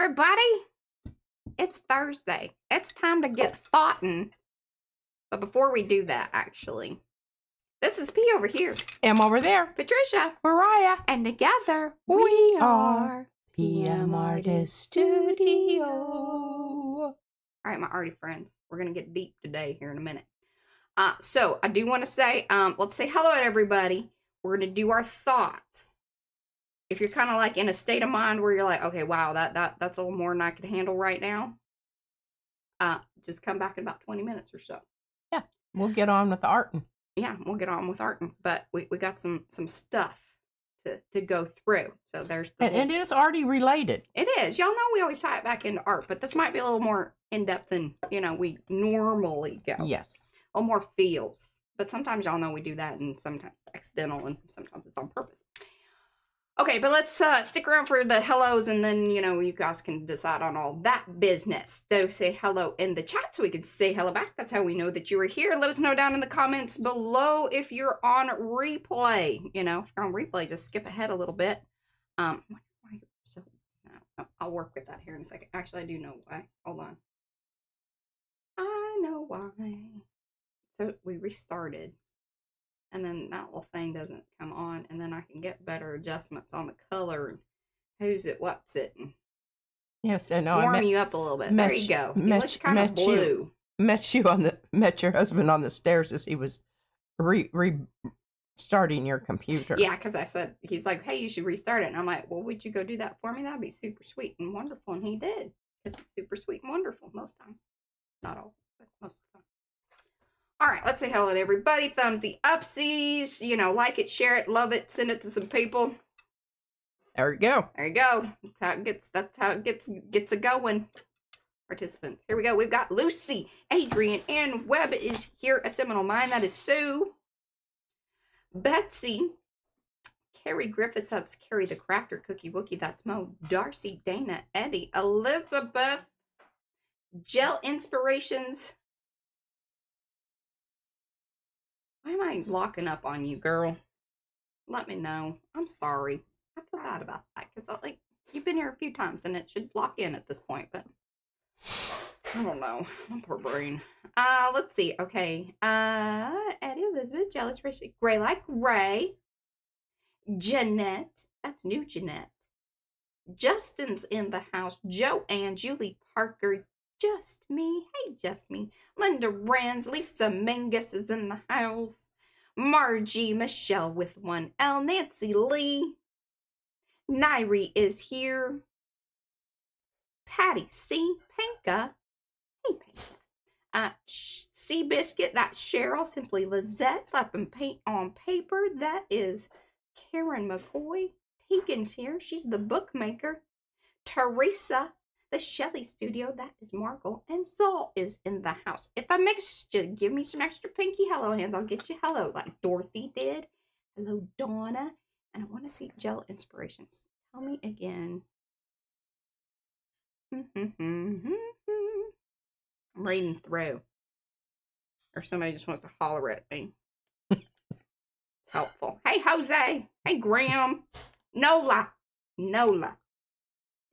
everybody. It's Thursday. It's time to get thoughtin'. But before we do that, actually, this is P over here. M over there. Patricia. Mariah. And together, we are PM Artist Studio. All right, my arty friends. We're going to get deep today here in a minute. So I do want to say, let's say hello to everybody. We're going to do our thoughts. If you're kind of like in a state of mind where you're like, okay, wow, that's a little more than I can handle right now. Just come back in about 20 minutes or so. Yeah, we'll get on with arting. Yeah, we'll get on with arting. But we got some stuff to go through. So there's the and it is arty related. It is. Y'all know we always tie it back into art, but this might be a little more in-depth than, we normally go. Yes. A little more feels. But sometimes y'all know we do that, and sometimes it's accidental, and sometimes it's on purpose. Okay, but let's stick around for the hellos, and then, you guys can decide on all that business. So say hello in the chat so we can say hello back. That's how we know that you are here. Let us know down in the comments below if you're on replay. If you're on replay, just skip ahead a little bit. I'll work with that here in a second. Actually, I do know why. Hold on. I know why. So we restarted. And then that little thing doesn't come on, and then I can get better adjustments on the color and who's it, what's it, and yes, I know. Warm you up a little bit. There you go. You look kind of blue. Met your husband on the stairs as he was restarting your computer. Yeah, because he's like, hey, you should restart it, and I'm like, well, would you go do that for me? That'd be super sweet and wonderful, and he did. Because it's super sweet and wonderful most times, not all, but most of the time. All right, let's say hello to everybody. Thumbs the upsies. Like it, share it, love it, send it to some people. There you go. There you go. That's how it gets a going. Participants. Here we go. We've got Lucy, Adrian, and Webb is here. A Seminole Mind. That is Sue. Betsy. Carrie Griffiths. That's Carrie the Crafter. Cookie Wookie. That's Mo. Darcy, Dana, Eddie, Elizabeth. Gel Inspirations. Why am I locking up on you, girl? Let me know. I'm sorry. I feel bad about that because you've been here a few times and it should lock in at this point, but I don't know. My poor brain. Let's see. Okay. Eddie, Elizabeth, Jealous, Gray Like Ray, Jeanette. That's new Jeanette. Justin's in the house. Joanne, Julie Parker. Just me. Hey, just me. Linda Rands. Lisa Mingus is in the house. Margie. Michelle with one L. Nancy Lee. Nairi is here. Patty C. Pinka. Hey, Pinka. Seabiscuit. That's Cheryl. Simply Lizette. Slapping paint on paper. That is Karen McCoy. Tegan's here. She's the bookmaker. Teresa. The Shelley Studio, that is Margot, and Saul is in the house. If I mixed you, give me some extra pinky hello hands. I'll get you hello, like Dorothy did. Hello, Donna. And I want to see Gel Inspirations. Tell me again. I'm reading through. Or somebody just wants to holler at me. It's helpful. Hey, Jose. Hey, Graham. Nola.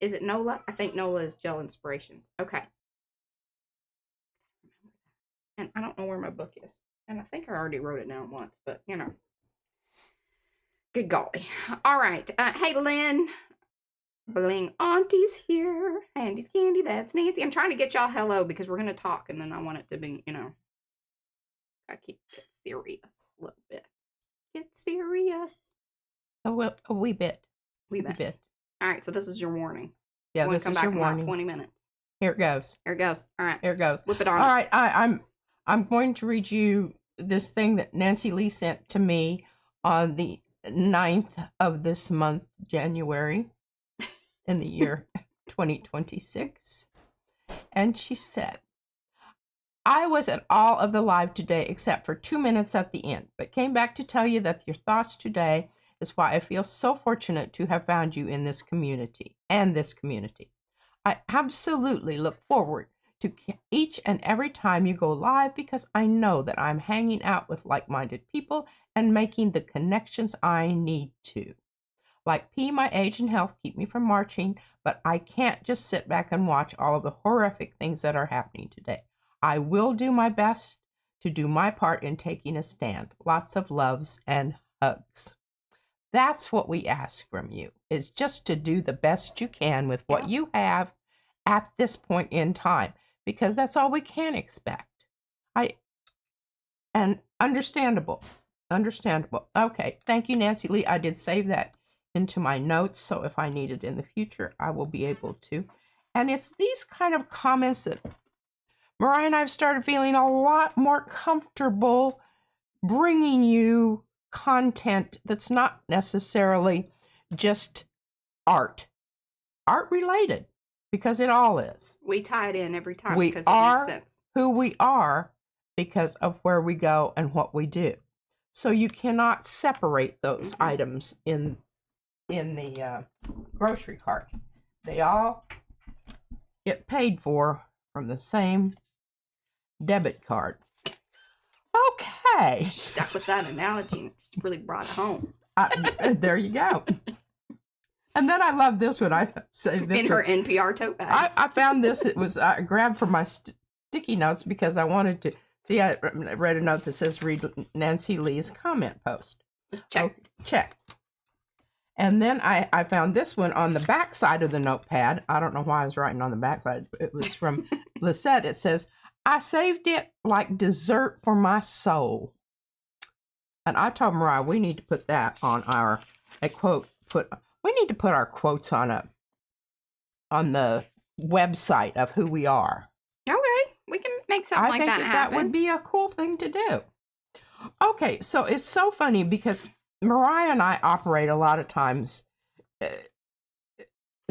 Is it Nola? I think Nola is Gel Inspirations. Okay. And I don't know where my book is. And I think I already wrote it down once, but Good golly. All right. Hey, Lynn. Bling Auntie's here. Andy's Candy. That's Nancy. I'm trying to get y'all hello because we're going to talk and then I want it to be, I keep it serious a little bit. Get serious. A wee bit. Wee bit. All right, so this is your warning. Yeah, this is your warning. About 20 minutes. Here it goes. Here it goes. All right. Here it goes. Whip it on. All right, I'm going to read you this thing that Nancy Lee sent to me on the 9th of this month, January, in the year 2026. And she said, I was at all of the live today except for 2 minutes at the end, but came back to tell you that your thoughts today is why I feel so fortunate to have found you in this community I absolutely look forward to each and every time you go live because I know that I'm hanging out with like-minded people and making the connections I need to. Like P, my age and health keep me from marching, but I can't just sit back and watch all of the horrific things that are happening today. I will do my best to do my part in taking a stand. Lots of loves and hugs. That's what we ask from you, is just to do the best you can with what you have at this point in time, because that's all we can expect. And understandable. Okay, thank you, Nancy Lee. I did save that into my notes, so if I need it in the future, I will be able to. And it's these kind of comments that Mariah and I have started feeling a lot more comfortable bringing you content that's not necessarily just art related, because it all is. We tie it in every time We because it are makes sense. who we are because of where we go and what we do. So you cannot separate those items in the grocery cart. They all get paid for from the same debit card. Okay. Stuck with that analogy and really brought it home. There you go. And then I love this one. I saved this in her NPR tote bag. I found this. It was grabbed from my sticky notes because I wanted to see. I read a note that says, "Read Nancy Lee's comment post." Check. Oh, check. And then I found this one on the back side of the notepad. I don't know why I was writing on the back side. It was from Lisette. It says, "I saved it like dessert for my soul." And I told Mariah we need to put that on we need to put our quotes on the website of who we are. Okay, we can make something like that happen. That would be a cool thing to do. Okay, so it's so funny because Mariah and I operate a lot of times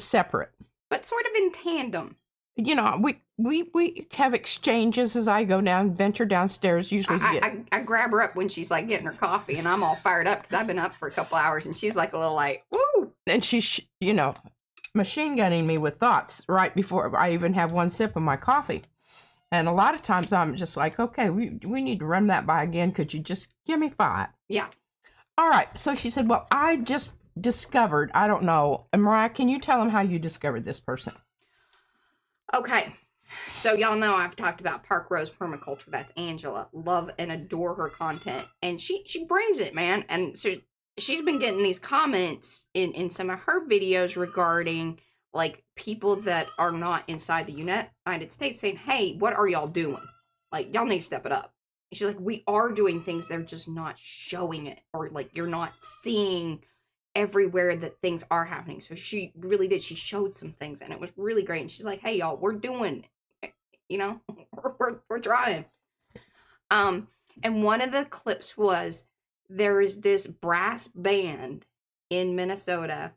separate, but sort of in tandem. You know, we have exchanges as I go down, venture downstairs. Usually, I grab her up when she's like getting her coffee, and I'm all fired up because I've been up for a couple hours, and she's like a little like, woo. And she's, machine gunning me with thoughts right before I even have one sip of my coffee. And a lot of times I'm just like, okay, we need to run that by again. Could you just give me 5? Yeah. All right. So she said, well, I just discovered, I don't know. And Mariah, can you tell them how you discovered this person? Okay. So y'all know I've talked about Park Rose Permaculture. That's Angela. Love and adore her content. And she brings it, man. And so she's been getting these comments in some of her videos regarding like people that are not inside the United States saying, hey, what are y'all doing? Like, y'all need to step it up. And she's like, we are doing things, they're just not showing it. Or like, you're not seeing everywhere that things are happening. So she really did. She showed some things and it was really great. And she's like, hey, y'all, we're doing it. We're trying. And one of the clips was, there is this brass band in Minnesota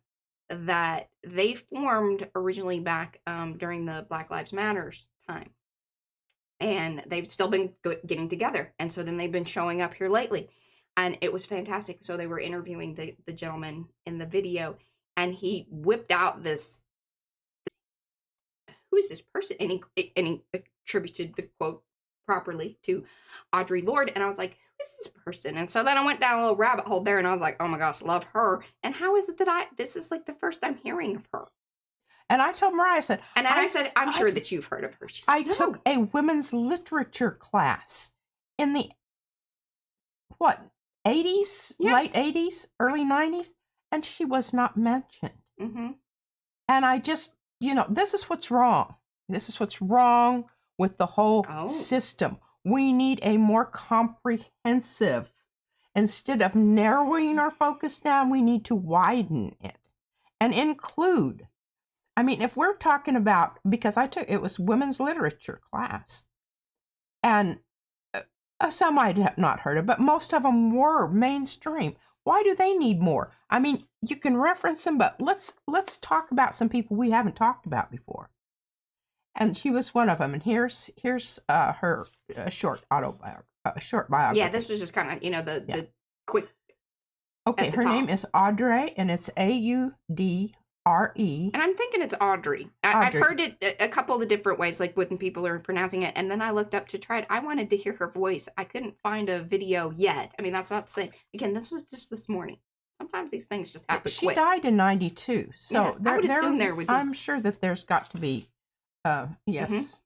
that they formed originally back during the Black Lives Matters time. And they've still been getting together. And so then they've been showing up here lately. And it was fantastic. So they were interviewing the gentleman in the video. And he whipped out this, who is this person? And he attributed the quote properly to Audre Lorde. And I was like, who is this person? And so then I went down a little rabbit hole there. And I was like, oh my gosh, love her. And how is it that this is like the first I'm hearing of her? And I told Mariah, I said, I'm sure that you've heard of her. She's I took a women's literature class in the, 80s, yeah. Late 80s, early 90s, and she was not mentioned. Mm-hmm. And I just, this is what's wrong. This is what's wrong with the whole system. We need a more comprehensive, instead of narrowing our focus down, we need to widen it and include. I mean, if we're talking about, because it was women's literature class, and some I have not heard of, but most of them were mainstream. Why do they need more? I mean, you can reference them, but let's talk about some people we haven't talked about before. And she was one of them. And here's her short biography. Yeah, this was just kind of the quick. Okay, her name is Audre, and it's Audre. And I'm thinking it's Audrey. I've heard it a couple of the different ways, like when people are pronouncing it. And then I looked up to try it. I wanted to hear her voice. I couldn't find a video yet. I mean, that's not to say, again, this was just this morning. Sometimes these things just happen She quick. died in 92, so Yeah, I would assume there would be. I'm sure that there's got to be, yes,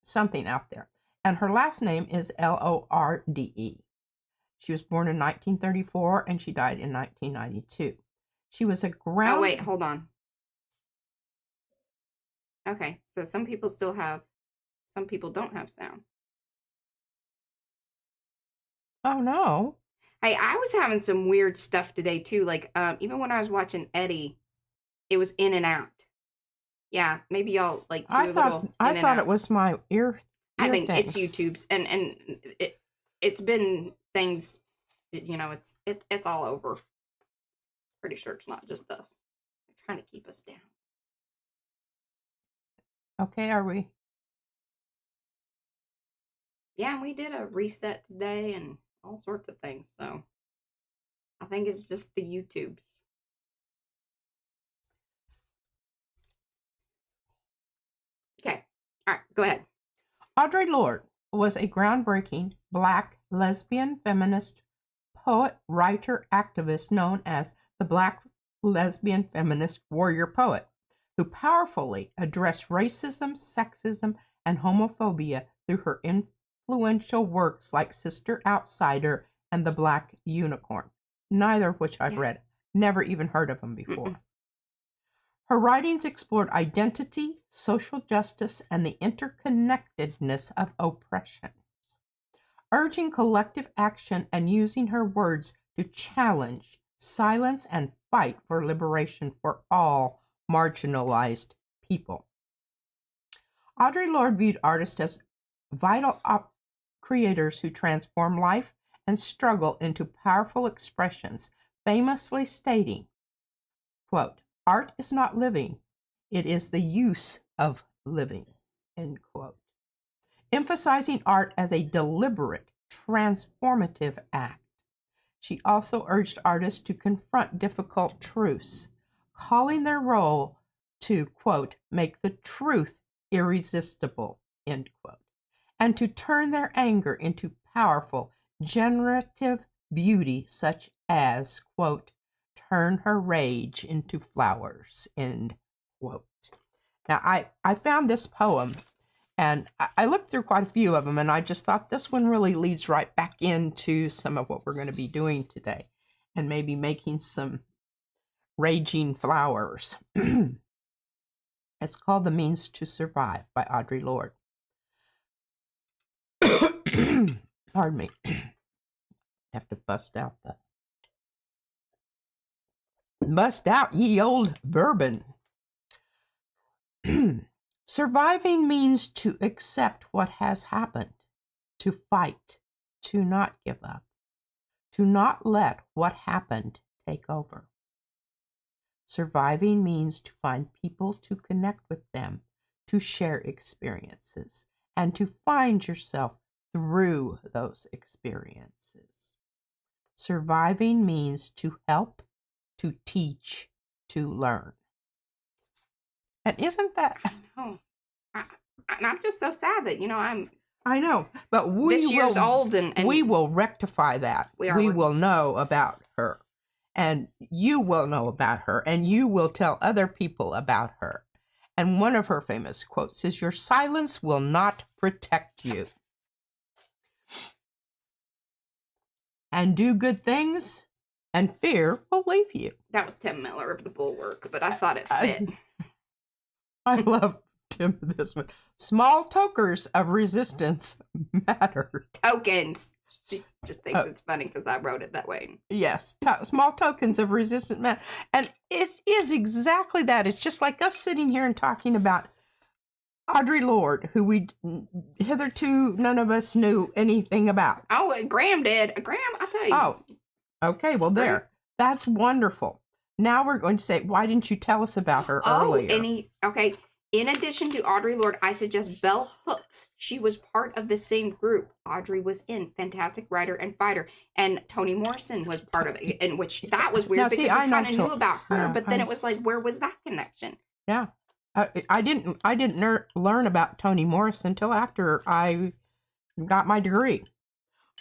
something out there. And her last name is Lorde. She was born in 1934 and she died in 1992. She was a Oh, wait, hold on. Okay, so some people still have, some people don't have sound. Oh, no. Hey, I was having some weird stuff today, too. Like, even when I was watching Eddie, it was in and out. Yeah, maybe y'all, like, do a little in I and thought out. it was my ear I think things. it's YouTube's, and it's been things, you know, it's all over. Pretty sure it's not just us. They're trying to keep us down. Okay, are we? Yeah, we did a reset today and all sorts of things. So I think it's just the YouTube. Okay. All right, go ahead. Audre Lorde was a groundbreaking Black lesbian feminist poet, writer, activist known as the Black lesbian feminist warrior poet, who powerfully addressed racism, sexism, and homophobia through her influential works like Sister Outsider and The Black Unicorn, neither of which I've read. Never even heard of them before. Mm-mm. Her writings explored identity, social justice, and the interconnectedness of oppressions, urging collective action and using her words to challenge, silence, and fight for liberation for all marginalized people. Audre Lorde viewed artists as vital creators who transform life and struggle into powerful expressions, famously stating, quote, "Art is not living, it is the use of living," end quote. Emphasizing art as a deliberate, transformative act. She also urged artists to confront difficult truths, calling their role to, quote, "make the truth irresistible," end quote, and to turn their anger into powerful, generative beauty such as, quote, "turn her rage into flowers," end quote. Now, I found this poem, and I looked through quite a few of them, and I just thought this one really leads right back into some of what we're going to be doing today, and maybe making some raging flowers. It's called "The Means to Survive" by Audre Lorde. Pardon me. Have to bust out ye old bourbon. Surviving means to accept what has happened, to fight, to not give up, to not let what happened take over. Surviving means to find people to connect with them, to share experiences, and to find yourself through those experiences. Surviving means to help, to teach, to learn. And isn't that? I know. And I'm just so sad that, I know, but this year's old and we will rectify that. We will know about her, and you will know about her, and you will tell other people about her. And one of her famous quotes is, "Your silence will not protect you. And do good things, and fear will leave you." That was Tim Miller of the Bulwark, but I thought it fit. I love Tim this one. Small tokens of resistance matter. Tokens. She just thinks it's funny because I wrote it that way. Yes, small tokens of resistance matter. And it is exactly that. It's just like us sitting here and talking about Audre Lorde, who we hitherto none of us knew anything about. Oh, Graham did. Graham, I'll tell you. Oh, okay. Well, there. That's wonderful. Now we're going to say, why didn't you tell us about her earlier? Okay. In addition to Audre Lorde, I suggest Bell Hooks. She was part of the same group Audre was in. Fantastic writer and fighter. And Toni Morrison was part of it, in which that was weird because we kind of knew about her. But then it was like, where was that connection? Yeah. I didn't learn about Toni Morrison until after I got my degree.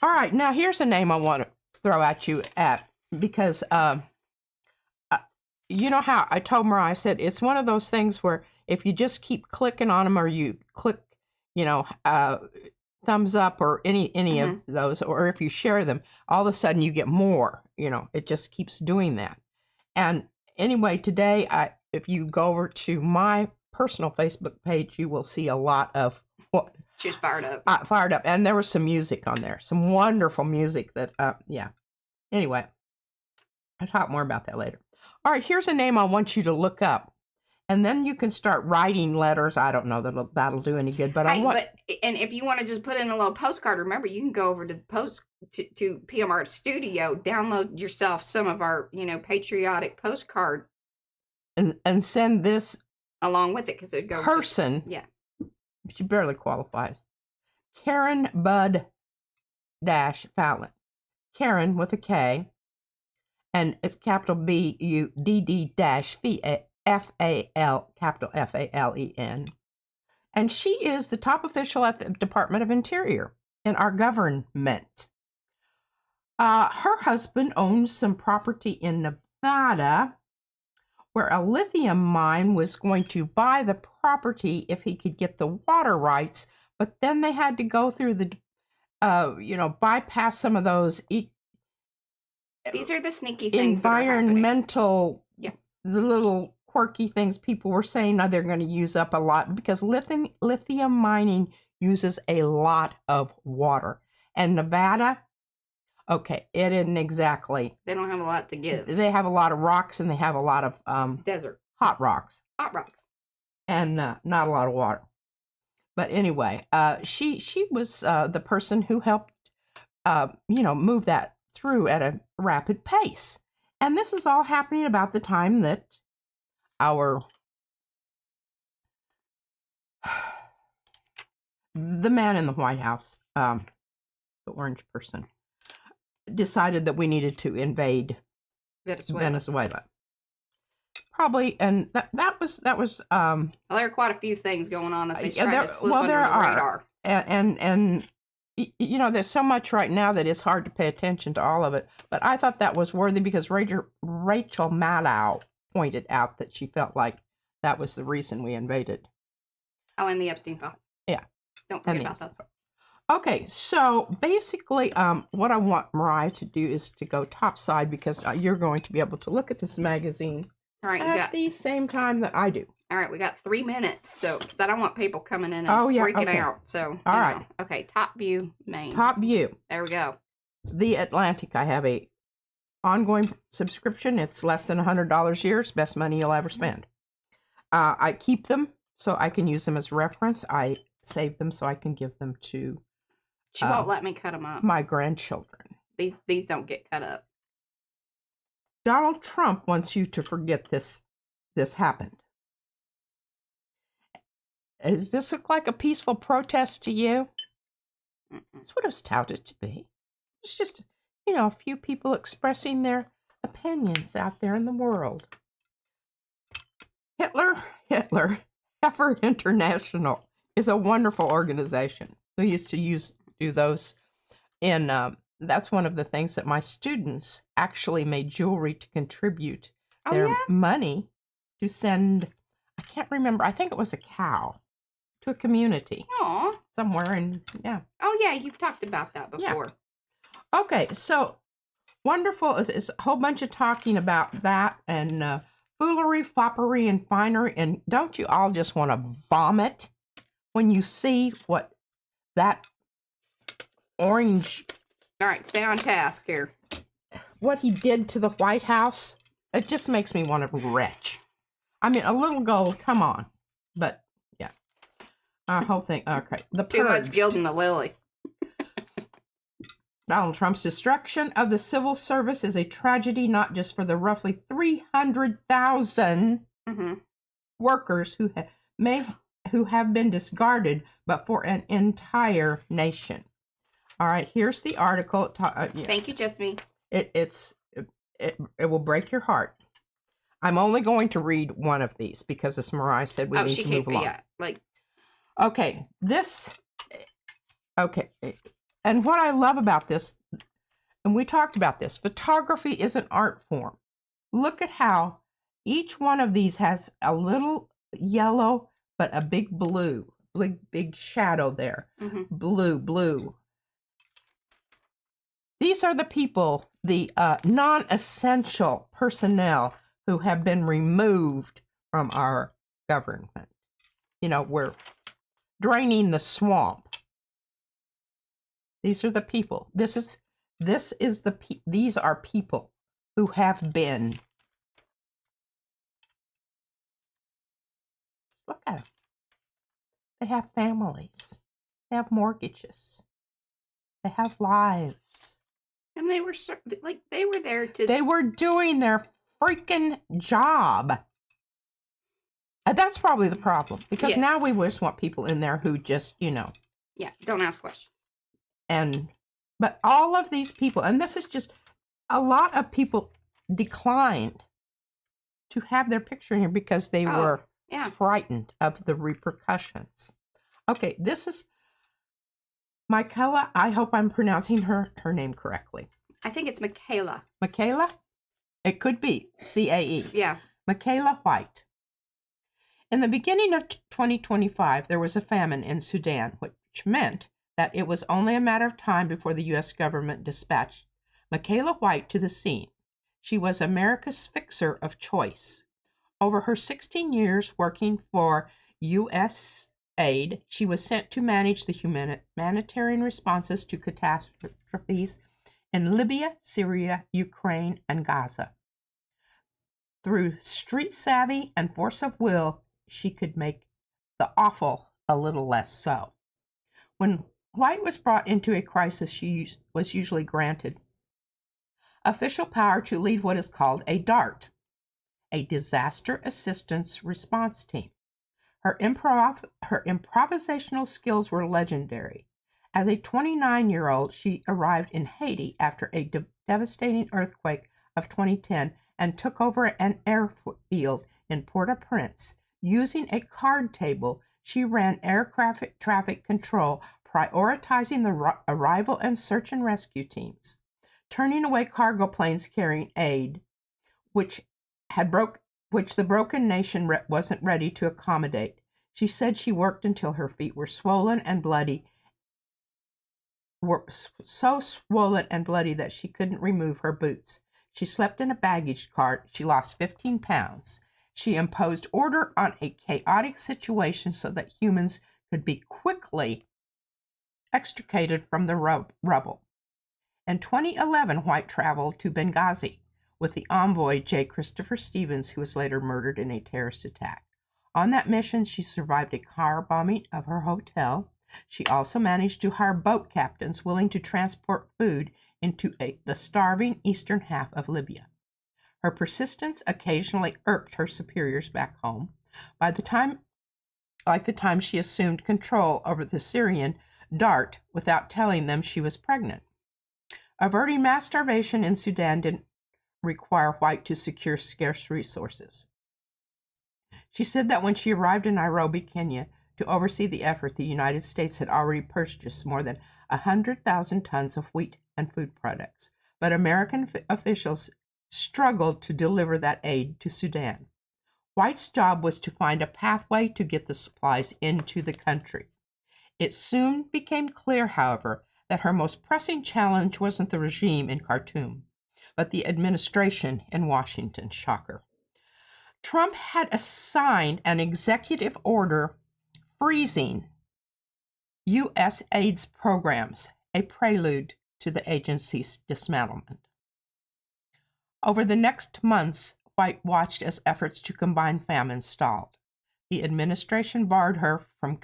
All right, now here's a name I want to throw at you at because you know how I told Mariah, I said it's one of those things where if you just keep clicking on them, or you click, thumbs up or any of those, or if you share them, all of a sudden you get more. It just keeps doing that. And anyway, today, if you go over to my personal Facebook page, you will see a lot of what she's fired up. Fired up, and there was some music on there, some wonderful music that, yeah. Anyway, I'll talk more about that later. All right, here's a name I want you to look up, and then you can start writing letters. I don't know that that'll do any good, but and if you want to just put in a little postcard, remember you can go over to the to PMR Studio, download yourself some of our patriotic postcard, and send this along with it, because it goes person. Yeah, she barely qualifies. Karen Bud Fallon. Karen with a K. And it's capital BUDD FAL, capital FALEN. And she is the top official at the Department of Interior in our government. Her husband owns some property in Nevada where a lithium mine was going to buy the property if he could get the water rights, but then they had to go through the, bypass some of those these are the sneaky things. Environmental, the little quirky things people were saying. Now they're going to use up a lot because lithium mining uses a lot of water. And Nevada, okay, it isn't exactly. They don't have a lot to give. They have a lot of rocks, and they have a lot of desert, hot rocks, and not a lot of water. But anyway, she was the person who helped move that through at a rapid pace. And this is all happening about the time that the man in the White House, the orange person, decided that we needed to invade Venezuela. Probably, and that was well, there are quite a few things going on that they tried to slip under the radar. And there's so much right now that it's hard to pay attention to all of it. But I thought that was worthy because Rachel Maddow pointed out that she felt like that was the reason we invaded. Oh, and the Epstein files. Yeah. Don't forget about those. Okay, so basically what I want Mariah to do is to go topside because you're going to be able to look at this magazine at the same time that I do. All right, we got 3 minutes, so because I don't want people coming in and freaking out. So, all right. Okay, top view, main. Top view. There we go. The Atlantic. I have a ongoing subscription. It's less than $100 a year. It's best money you'll ever spend. I keep them so I can use them as reference. I save them so I can give them to. She won't let me cut them up. My grandchildren. These don't get cut up. Donald Trump wants you to forget this happened. Does this look like a peaceful protest to you? That's what it was touted to be. It's just, a few people expressing their opinions out there in the world. Hitler, Heifer International is a wonderful organization. We used to do those in, that's one of the things that my students actually made jewelry to contribute their money to send, I can't remember, I think it was a cow. To a community. Aww. Somewhere in, yeah. Oh, yeah, you've talked about that before. Yeah. Okay, so wonderful is a whole bunch of talking about that and foolery, foppery, and finery. And don't you all just want to vomit when you see what that orange... All right, stay on task here. What he did to the White House, it just makes me want to retch. I mean, a little gold, come on. But... whole thing. Okay. Too much gilding the lily. Donald Trump's destruction of the civil service is a tragedy not just for the roughly 300,000 workers who have been discarded, but for an entire nation. All right. Here's the article. Thank you, Jasmine. It will break your heart. I'm only going to read one of these because, as Mariah said, we need to move along. Okay, and what I love about this, And we talked about this. Photography is an art form. Look at how each one of these has a little yellow, but a big blue, big shadow there. Blue. These are the people, the non-essential personnel who have been removed from our government. You know, we're draining the swamp. These are the people. These are people who have been. Look at them. They have families. They have mortgages. They have lives. And they were there to. They were doing their freaking job. And that's probably the problem. Because now we just want people in there who just, Yeah, don't ask questions. But all of these people, and this is just, a lot of people declined to have their picture in here because they were frightened of the repercussions. Okay, this is Michaela. I hope I'm pronouncing her name correctly. I think it's Michaela. Michaela? It could be CAE. Yeah. Michaela White. In the beginning of 2025, there was a famine in Sudan, which meant that it was only a matter of time before the U.S. government dispatched Michaela White to the scene. She was America's fixer of choice. Over her 16 years working for U.S. aid, she was sent to manage the humanitarian responses to catastrophes in Libya, Syria, Ukraine, and Gaza. Through street savvy and force of will, she could make the awful a little less so. When White was brought into a crisis, she was usually granted official power to lead what is called a DART, a Disaster Assistance Response Team. Her improvisational skills were legendary. As a 29-year-old, she arrived in Haiti after a devastating earthquake of 2010 and took over an airfield in Port-au-Prince. Using a card table, she ran aircraft traffic control, prioritizing the arrival and search and rescue teams, turning away cargo planes carrying aid, which the broken nation wasn't ready to accommodate. She said she worked until her feet were swollen and bloody, so swollen and bloody that she couldn't remove her boots. She slept in a baggage cart. She lost 15 pounds. She imposed order on a chaotic situation so that humans could be quickly extricated from the rubble. In 2011, White traveled to Benghazi with the envoy J. Christopher Stevens, who was later murdered in a terrorist attack. On that mission, she survived a car bombing of her hotel. She also managed to hire boat captains willing to transport food into the starving eastern half of Libya. Her persistence occasionally irked her superiors back home. Like the time she assumed control over the Syrian DART without telling them she was pregnant. Averting mass starvation in Sudan didn't require White to secure scarce resources. She said that when she arrived in Nairobi, Kenya, to oversee the effort, the United States had already purchased more than 100,000 tons of wheat and food products, but American officials struggled to deliver that aid to Sudan. White's job was to find a pathway to get the supplies into the country. It soon became clear, however, that her most pressing challenge wasn't the regime in Khartoum, but the administration in Washington. Shocker. Trump had signed an executive order freezing U.S. AIDS programs, a prelude to the agency's dismantlement. Over the next months, White watched as efforts to combine famines stalled. The administration barred her from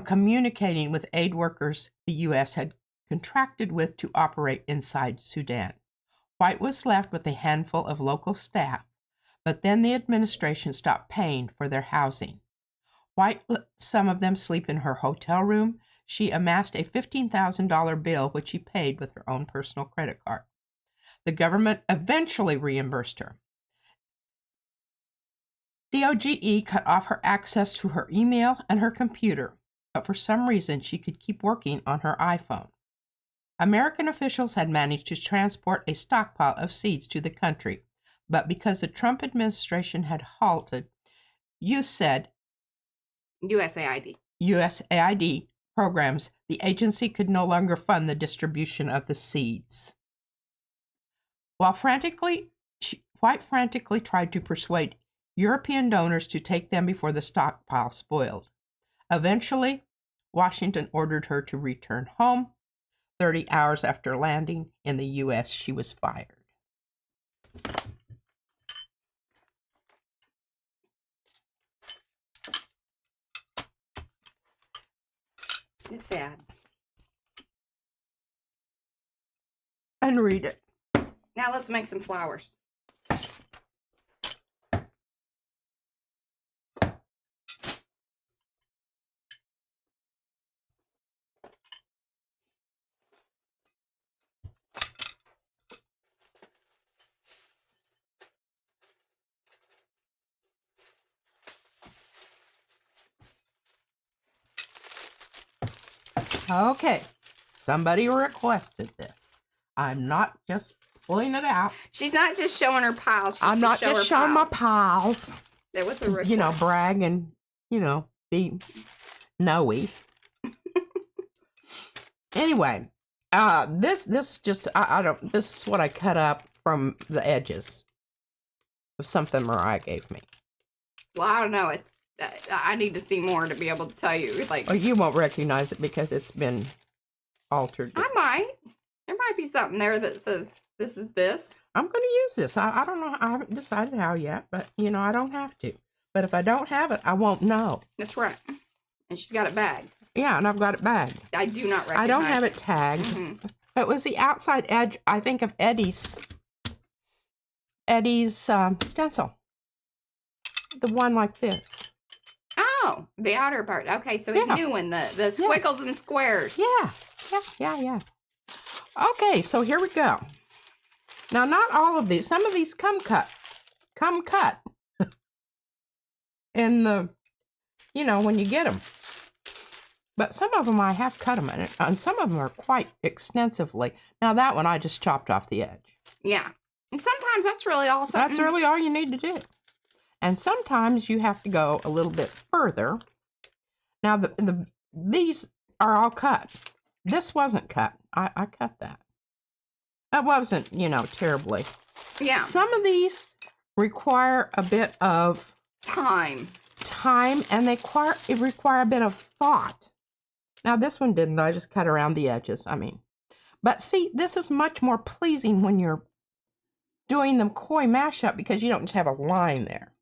communicating with aid workers the U.S. had contracted with to operate inside Sudan. White was left with a handful of local staff, but then the administration stopped paying for their housing. White let some of them sleep in her hotel room. She amassed a $15,000 bill, which she paid with her own personal credit card. The government eventually reimbursed her. DOGE cut off her access to her email and her computer, but for some reason she could keep working on her iPhone. American officials had managed to transport a stockpile of seeds to the country, but because the Trump administration had halted USAID programs, the agency could no longer fund the distribution of the seeds. White frantically tried to persuade European donors to take them before the stockpile spoiled. Eventually, Washington ordered her to return home. 30 hours after landing in the U.S., she was fired. It's sad. And read it. Now let's make some flowers. Okay, somebody requested this. I'm not just pulling it out. She's not just showing her piles. I'm not just showing my piles. There was a request. You know, brag and, be knowy. Anyway, this just, I don't, this is what I cut up from the edges of something Mariah gave me. Well, I don't know. It's, I need to see more to be able to tell you. Like, Oh, you won't recognize it because it's been altered. I might. There might be something there that says this is this. I'm going to use this. I don't know. I haven't decided how yet, but, I don't have to. But if I don't have it, I won't know. That's right. And she's got it bagged. Yeah, and I've got it bagged. I do not recognize I don't have it tagged. Mm-hmm. It was the outside edge, I think, of Eddie's stencil. The one like this. Oh, the outer part. Okay, so he's new in the squiggles and squares. Yeah. Okay, so here we go. Now, not all of these. Some of these come cut. In the, when you get them. But some of them I have cut them, and some of them are quite extensively. Now, that one I just chopped off the edge. Yeah. And sometimes that's really all something. That's really all you need to do. And sometimes you have to go a little bit further. Now, these are all cut. This wasn't cut. I cut that. That wasn't, terribly. Yeah. Some of these require a bit of time, and they require a bit of thought. Now, this one didn't. I just cut around the edges. But see, this is much more pleasing when you're doing the koi mashup because you don't just have a line there.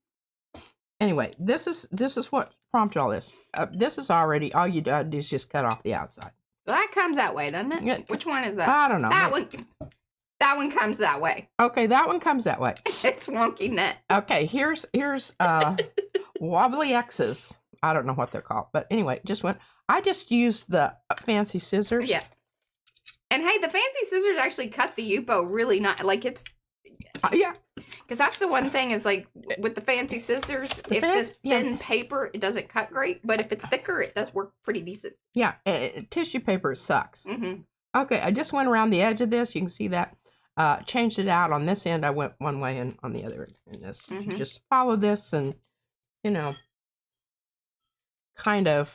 Anyway, this is what prompted all this. This is already, all you do is just cut off the outside. Well, that comes that way, doesn't it? Yeah. Which one is that? I don't know. That one comes that way. Okay, that one comes that way. It's wonky net. Okay, here's wobbly X's. I don't know what they're called, but anyway, I just used the fancy scissors. Yeah. And hey, the fancy scissors actually cut the Yupo really not like it's. Yeah. Because that's the one thing is like with the fancy scissors, if it's thin paper, it doesn't cut great. But if it's thicker, it does work pretty decent. Yeah, tissue paper sucks. Mm-hmm. Okay, I just went around the edge of this. You can see that. Changed it out. On this end, I went one way and on the other in this. Mm-hmm. You just follow this and, kind of.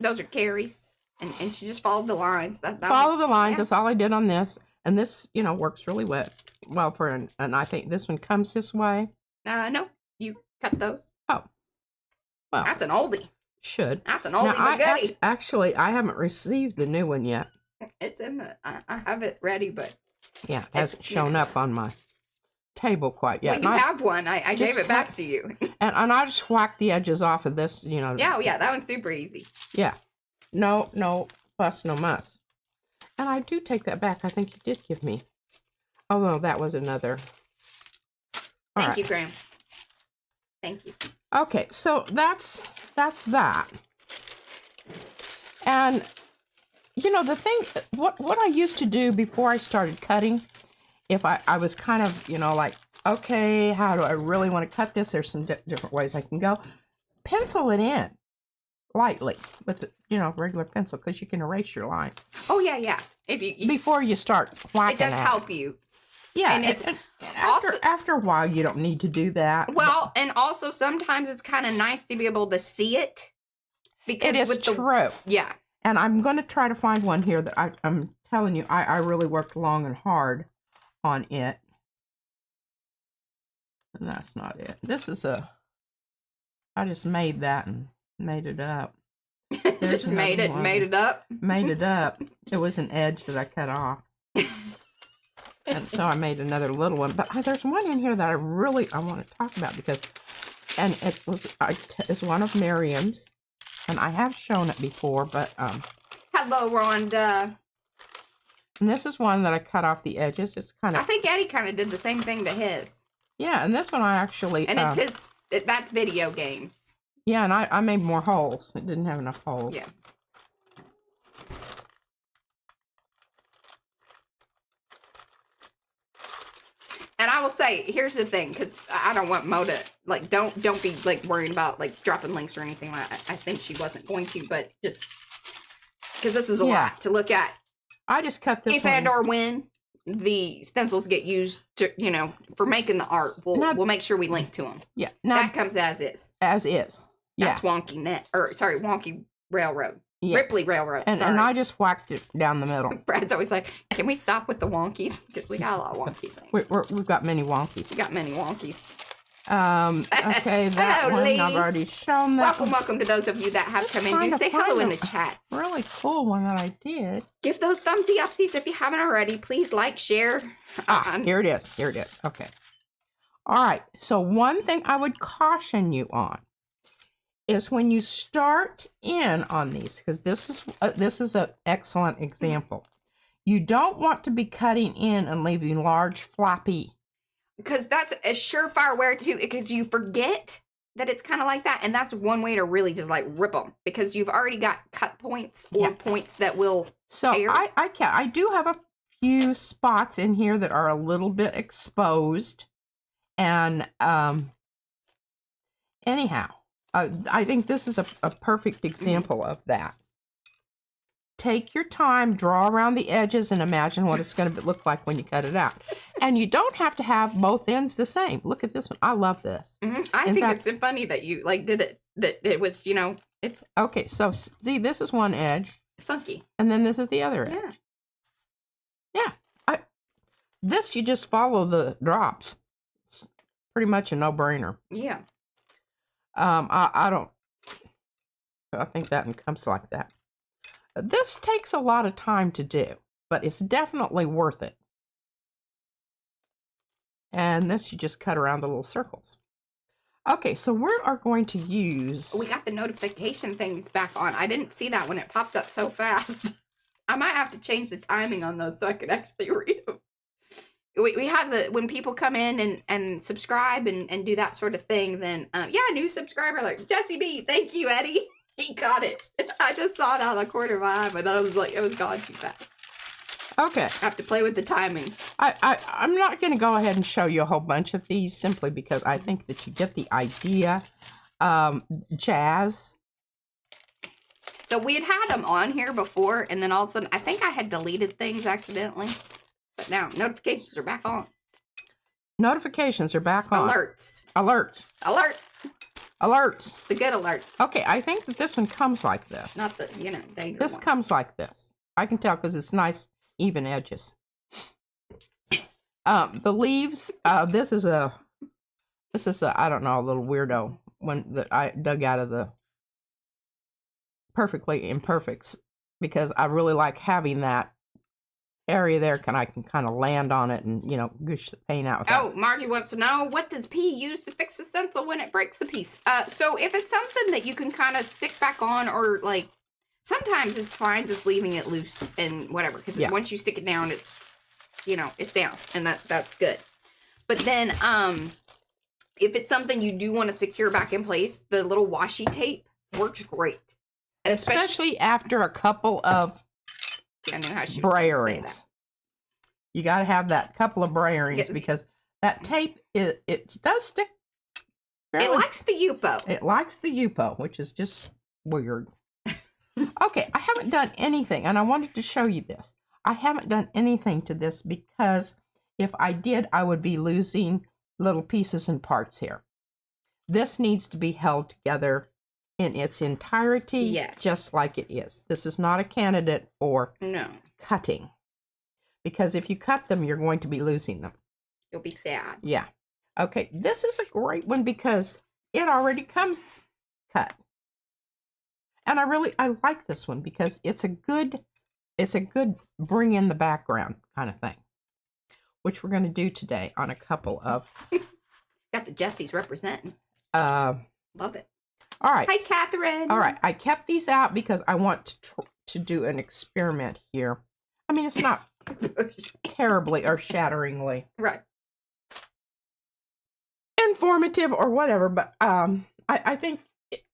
Those are carries. And she just followed the lines. Follow the lines. Yeah. That's all I did on this. And this, works really well for and I think this one comes this way. No, you cut those. Oh, well, that's an oldie. Should. That's an oldie but goodie. Actually, I haven't received the new one yet. It's in the. I have it ready, but yeah, it hasn't shown up on my table quite yet. Well, you have one. I gave it back to you. and I just whacked the edges off of this. Yeah, that one's super easy. Yeah, no fuss, no muss. And I do take that back. I think you did give me. Oh, no, that was another. Thank you, Graham. Thank you. Okay, so that's that. And, the thing, what I used to do before I started cutting, if I was kind of, like, okay, how do I really want to cut this? There's some different ways I can go. Pencil it in. lightly with, regular pencil, because you can erase your line. Oh, yeah. If you before you start whacking it does help you. Yeah, and it's and also, after a while, you don't need to do that. Well, and also sometimes it's kind of nice to be able to see it. Because it is true. Yeah. And I'm going to try to find one here that I'm telling you, I really worked long and hard on it. And that's not it. This is I just made that and made it up. Just made it up? Made it up. It was an edge that I cut off. And so I made another little one. But there's one in here that I want to talk about because, and it's one of Miriam's. And I have shown it before, but hello, Rhonda. And this is one that I cut off the edges. It's kind of. I think Eddie kind of did the same thing to his. Yeah, and this one I actually. And it's that's video games. Yeah, and I made more holes. It didn't have enough holes. Yeah. And I will say, here's the thing, because I don't want Mo to, like, don't be, like, worried about, like, dropping links or anything like that. I think she wasn't going to, but just, because this is a lot to look at. I just cut this If and or when the stencils get used to, for making the art, we'll make sure we link to them. Yeah. That comes as is. As is. Yeah. That's Wonky Railroad. Yeah. Ripley Railroad. And I just whacked it down the middle. Brad's always like, can we stop with the wonkies? Because we got a lot of wonky things. We've got many wonkies. We got many wonkies. Okay, that hello, one Lee. I've already shown that. Welcome to those of you that have come in. Do say hello in the chat. Really cool one that I did. Give those thumbsy upsies if you haven't already. Please like, share. Here it is. Here it is. Okay. All right. So one thing I would caution you on is when you start in on these, because this is an excellent example. You don't want to be cutting in and leaving large flappy. Because that's a surefire way to, because you forget that it's kind of like that, and that's one way to really just like rip them, because you've already got cut points or points that will tear. I do have a few spots in here that are a little bit exposed, and anyhow. I think this is a perfect example of that. Take your time, draw around the edges, and imagine what it's going to look like when you cut it out. And you don't have to have both ends the same. Look at this one. I love this. I think it's funny that you did it. That it was, it's okay. So see, this is one edge. Funky. And then this is the other edge. Yeah. This you just follow the drops. It's pretty much a no-brainer. Yeah. I think that one comes like that. This takes a lot of time to do, but it's definitely worth it. And this you just cut around the little circles. Okay, so we are going to use... We got the notification things back on. I didn't see that when it popped up so fast. I might have to change the timing on those so I could actually read them. We have when people come in and subscribe and do that sort of thing, then, new subscriber, like, Jesse B, thank you, Eddie. He got it. I just saw it out of the corner of my eye, but then I was like, it was gone too fast. Okay. I have to play with the timing. I'm not going to go ahead and show you a whole bunch of these simply because I think that you get the idea. Jazz. So we had them on here before, and then all of a sudden, I think I had deleted things accidentally. But now, notifications are back on. Notifications are back on. Alerts. Alerts. Alert. Alerts. The good alerts. Okay, I think that this one comes like this. Not the, dangerous This comes like this. I can tell because it's nice, even edges. The leaves, this is a, I don't know, a little weirdo one that I dug out of the Perfectly Imperfects because I really like having that area there I can kind of land on it and goosh the paint out. Oh, Margie wants to know, what does P use to fix the stencil when it breaks the piece? So if it's something that you can kind of stick back on, or like sometimes it's fine just leaving it loose and whatever, because once you stick it down, it's it's down, and that's good. But then if it's something you do want to secure back in place, the little washi tape works great, and especially after a couple of I knew how she was saying that. You got to have that couple of brayerings because that tape it does stick. It likes the Yupo. It likes the Yupo, which is just weird. Okay, I haven't done anything, and I wanted to show you this. I haven't done anything to this because if I did, I would be losing little pieces and parts here. This needs to be held together in its entirety, Yes. just like it is. This is not a candidate for cutting, because if you cut them, you're going to be losing them. You'll be sad. Yeah. Okay, this is a great one because it already comes cut. And I like this one because it's a good bring in the background kind of thing, which we're going to do today on a couple of. Got the Jessies representing. Love it. All right. Hi, Catherine. All right. I kept these out because I want to do an experiment here. I mean, it's not terribly or shatteringly informative or whatever, but I think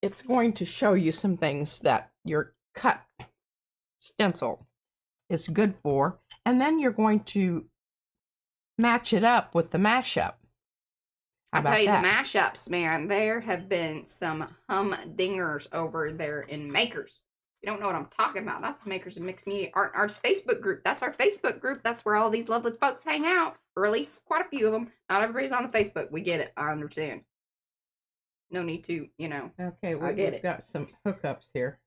it's going to show you some things that your cut stencil is good for, and then you're going to match it up with the mashup. I'll tell you, the mashups, man, there have been some humdingers over there in Makers. You don't know what I'm talking about. That's the Makers of Mixed Media Art's Facebook group. That's our Facebook group. That's where all these lovely folks hang out, or at least quite a few of them. Not everybody's on the Facebook. We get it. I understand. No need to, Okay, we've got some hookups here.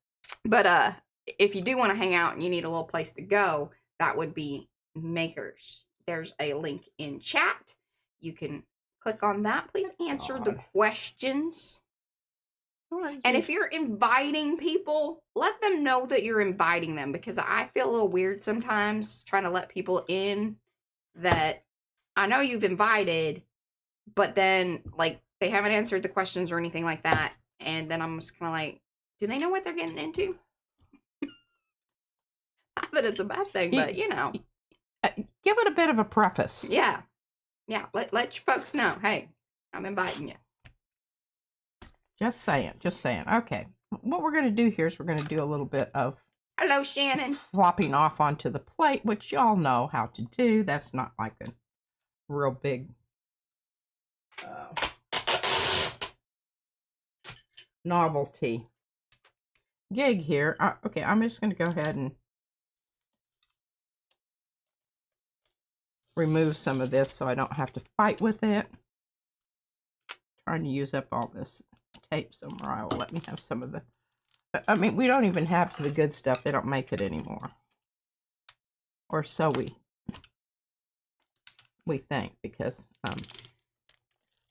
But if you do want to hang out and you need a little place to go, that would be Makers. There's a link in chat. You can click on that. Please answer the questions. And if you're inviting people, let them know that you're inviting them, because I feel a little weird sometimes trying to let people in that I know you've invited, but then, like, they haven't answered the questions or anything like that. And then I'm just kind of like, do they know what they're getting into? Not that it's a bad thing, but, give it a bit of a preface. Yeah. Yeah. Let your folks know, hey, I'm inviting you. Just saying. Okay. What we're going to do here is we're going to do a little bit of hello, Shannon. Flopping off onto the plate, which y'all know how to do. That's not like a real big novelty gig here. Okay, I'm just going to go ahead and remove some of this so I don't have to fight with it. Trying to use up all this tape, so Mariah will let me have some of the. I mean, we don't even have the good stuff. They don't make it anymore, or so we think, because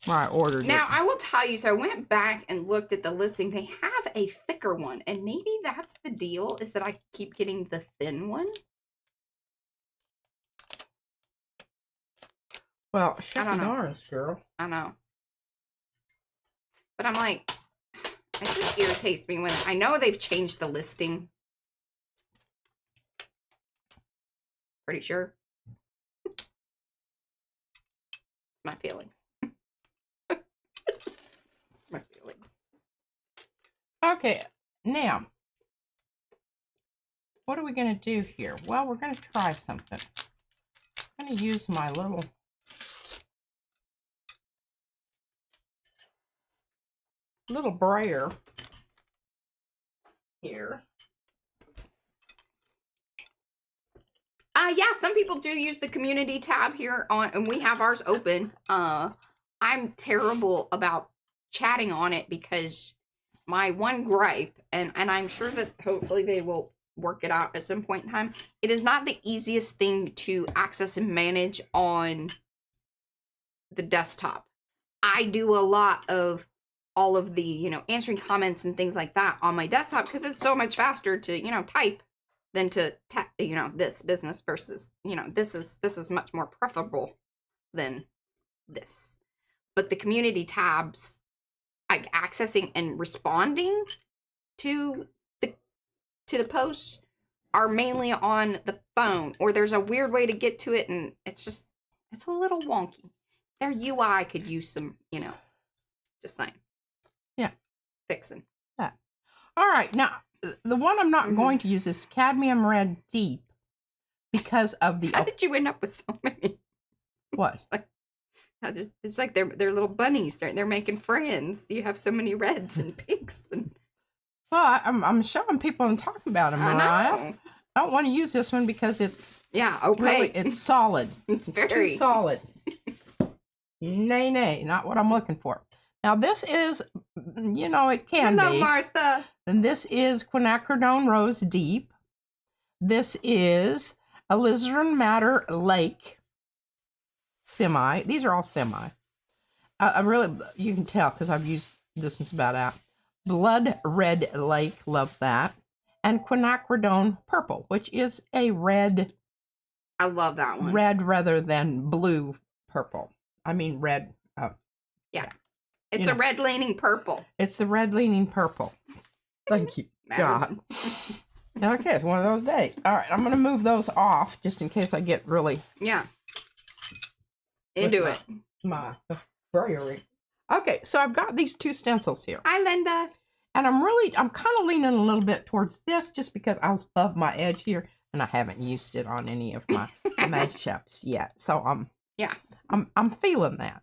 Mariah ordered now, it. I will tell you, so I went back and looked at the listing. They have a thicker one, and maybe that's the deal, is that I keep getting the thin one. Well, shut the doors, girl. I know. But I'm like, it just irritates me when I know they've changed the listing. Pretty sure. My feelings. My feelings. Okay, now, what are we going to do here? Well, we're going to try something. I'm going to use my little brayer here. Yeah, some people do use the community tab here and we have ours open. I'm terrible about chatting on it because my one gripe, and I'm sure that hopefully they will work it out at some point in time, it is not the easiest thing to access and manage on the desktop. I do a lot of all of the, answering comments and things like that on my desktop because it's so much faster to, type than to this business versus, this is much more preferable than this. But the community tabs, like accessing and responding to the posts, are mainly on the phone, or there's a weird way to get to it, and it's a little wonky. Their UI could use some, just saying. Yeah. Fixing. Yeah. All right. Now, the one I'm not going to use is Cadmium Red Deep because of the. How did you end up with so many? What? It's like they're little bunnies. They're making friends. You have so many reds and pinks and. Well, I'm showing people and talking about them, Mariah. I know. I don't want to use this one because it's opaque. really, it's solid. It's It's very too solid. Nay, not what I'm looking for. Now this is, it can Hello, be. Martha. And this is quinacridone rose deep. This is alizarin madder lake semi. These are all semi. I really, you can tell because I've used this since about out. Blood red lake, love that. And quinacridone purple, which is a red. I love that one. Red rather than blue purple. I mean red. Yeah. It's a red leaning purple. It's the red leaning purple. Thank you, God. Okay, it's one of those days. All right, I'm going to move those off just in case I get really... Yeah. Into it. My braillery. Okay, so I've got these two stencils here. Hi, Linda. And I'm kind of leaning a little bit towards this just because I love my edge here. And I haven't used it on any of my mashups yet. So yeah. I'm feeling that.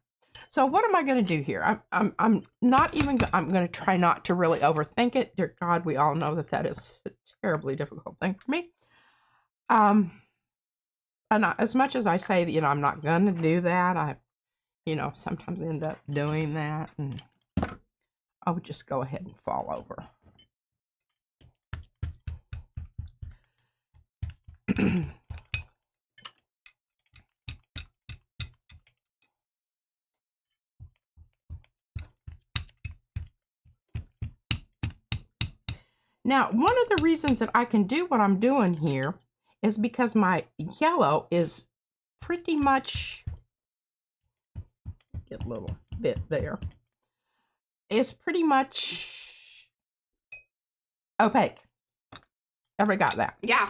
So what am I going to do here? I'm not even, I'm going to try not to really overthink it. Dear God, we all know that is a terribly difficult thing for me. And as much as I say that, I'm not going to do that, I, sometimes end up doing that, and I would just go ahead and fall over. Now, one of the reasons that I can do what I'm doing here is because my yellow is pretty much, get a little bit there, is pretty much opaque. Ever got that? Yeah.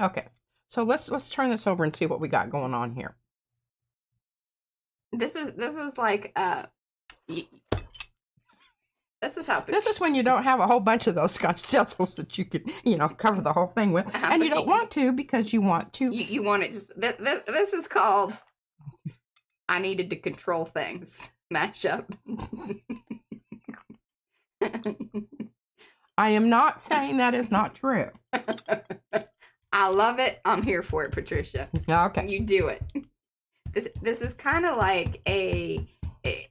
Okay. So let's turn this over and see what we got going on here. This is like this is how. This is when you don't have a whole bunch of those Scotch stencils that you could, cover the whole thing with, and you don't want to because you want to. You want it just. This is called. I needed to control things. Mashup. I am not saying that is not true. I love it. I'm here for it, Patricia. Okay. You do it. This is kind of like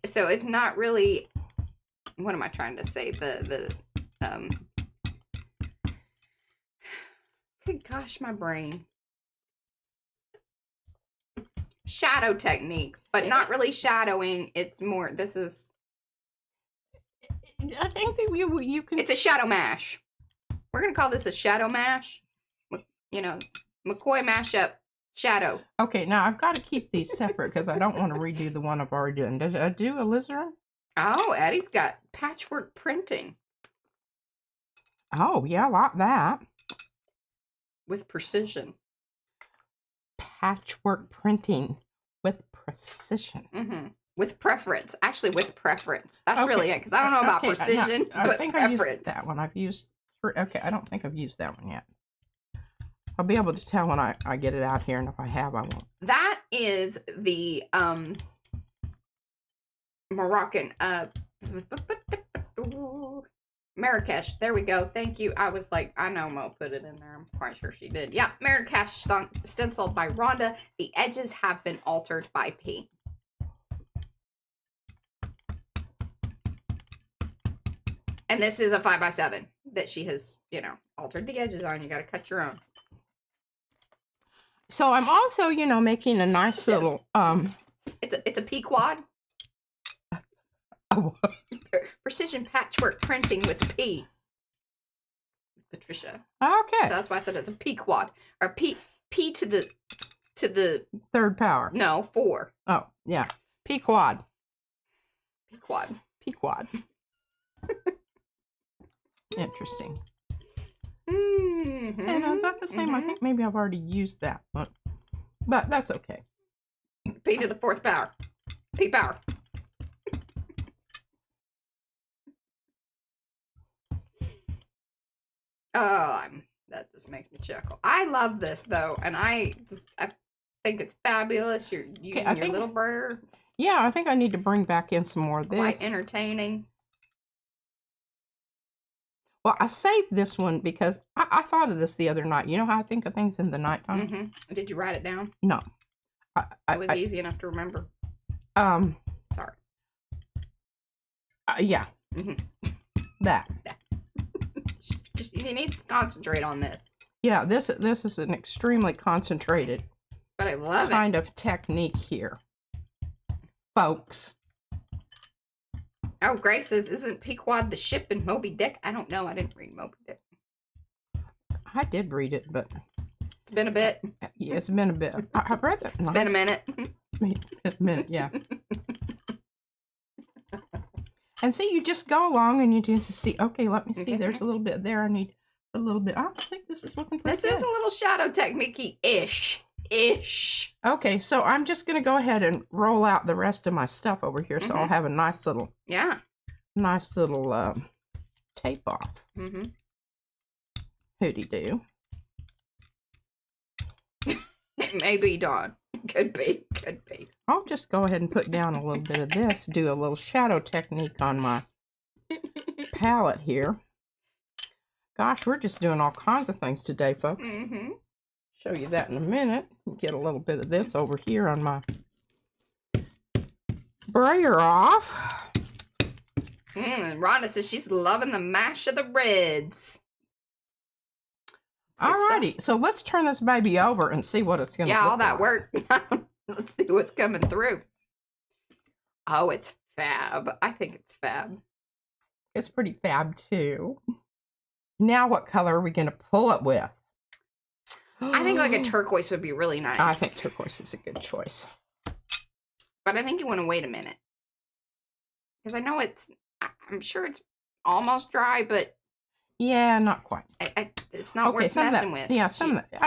so it's not really, what am I trying to say? Good gosh, my brain. Shadow technique, but not really shadowing. It's more, this is. I think that you can. It's a shadow mash. We're going to call this a shadow mash. McCoy mashup shadow. Okay, now I've got to keep these separate because I don't want to redo the one I've already done. Did I do alizarin? Oh, Eddie's got patchwork printing. Oh, yeah, like that. With precision. Patchwork printing with precision. Mm-hmm. With preference. Actually, with preference. That's really it, because I don't know about precision, but I think preference. I used that one. I've used... Okay, I don't think I've used that one yet. I'll be able to tell when I get it out here, and if I have, I won't. That is the Moroccan Marrakesh. There we go. Thank you. I was like, I know Mo put it in there. I'm quite sure she did. Yeah, Marrakesh stenciled by Rhonda. The edges have been altered by P. And this is a 5x7 that she has, altered the edges on. You got to cut your own. So I'm also, making a nice little It's a P quad. Oh. Precision patchwork printing with P. Patricia. Okay. So that's why I said it's a P quad, or P to the third power. No, 4. Oh yeah, P quad. P quad. P quad. Interesting. Mm-hmm. And is that the same? I think maybe I've already used that one, but that's okay. P to the 4th power. P power. Oh, that just makes me chuckle. I love this though, and I think it's fabulous. You're using your little bird. Yeah, I think I need to bring back in some more of this. Quite entertaining. Well, I saved this one because I thought of this the other night. You know how I think of things in the nighttime? Did you write it down? No. It was easy enough to remember. Sorry. Yeah. That. You need to concentrate on this. Yeah, this is an extremely concentrated but I love kind of technique here, folks. Oh, Grace says, isn't Pequod the ship in Moby Dick? I don't know. I didn't read Moby Dick. I did read it, but it's been a bit. Yeah, it's been a bit. I've read that. It's been a minute. A minute, yeah. And see, you just go along and you just see, okay, let me see. There's a little bit there. I need a little bit. I think this is looking pretty good. This is a little shadow technique-ish. Okay, so I'm just going to go ahead and roll out the rest of my stuff over here. So I'll have a nice little, tape off. Hooty-doo. It may be, Dawn. Could be. I'll just go ahead and put down a little bit of this, do a little shadow technique on my palette here. Gosh, we're just doing all kinds of things today, folks. Show you that in a minute. Get a little bit of this over here on my brayer off. Rhonda says she's loving the mash of the reds. Alrighty, so let's turn this baby over and see what it's going to look like. Yeah, all that work. Let's see what's coming through. Oh, it's fab. I think it's fab. It's pretty fab, too. Now what color are we going to pull it with? I think like a turquoise would be really nice. I think turquoise is a good choice. But I think you want to wait a minute. Because I know I'm sure it's almost dry, but... Yeah, not quite. It's not worth messing with. Yeah,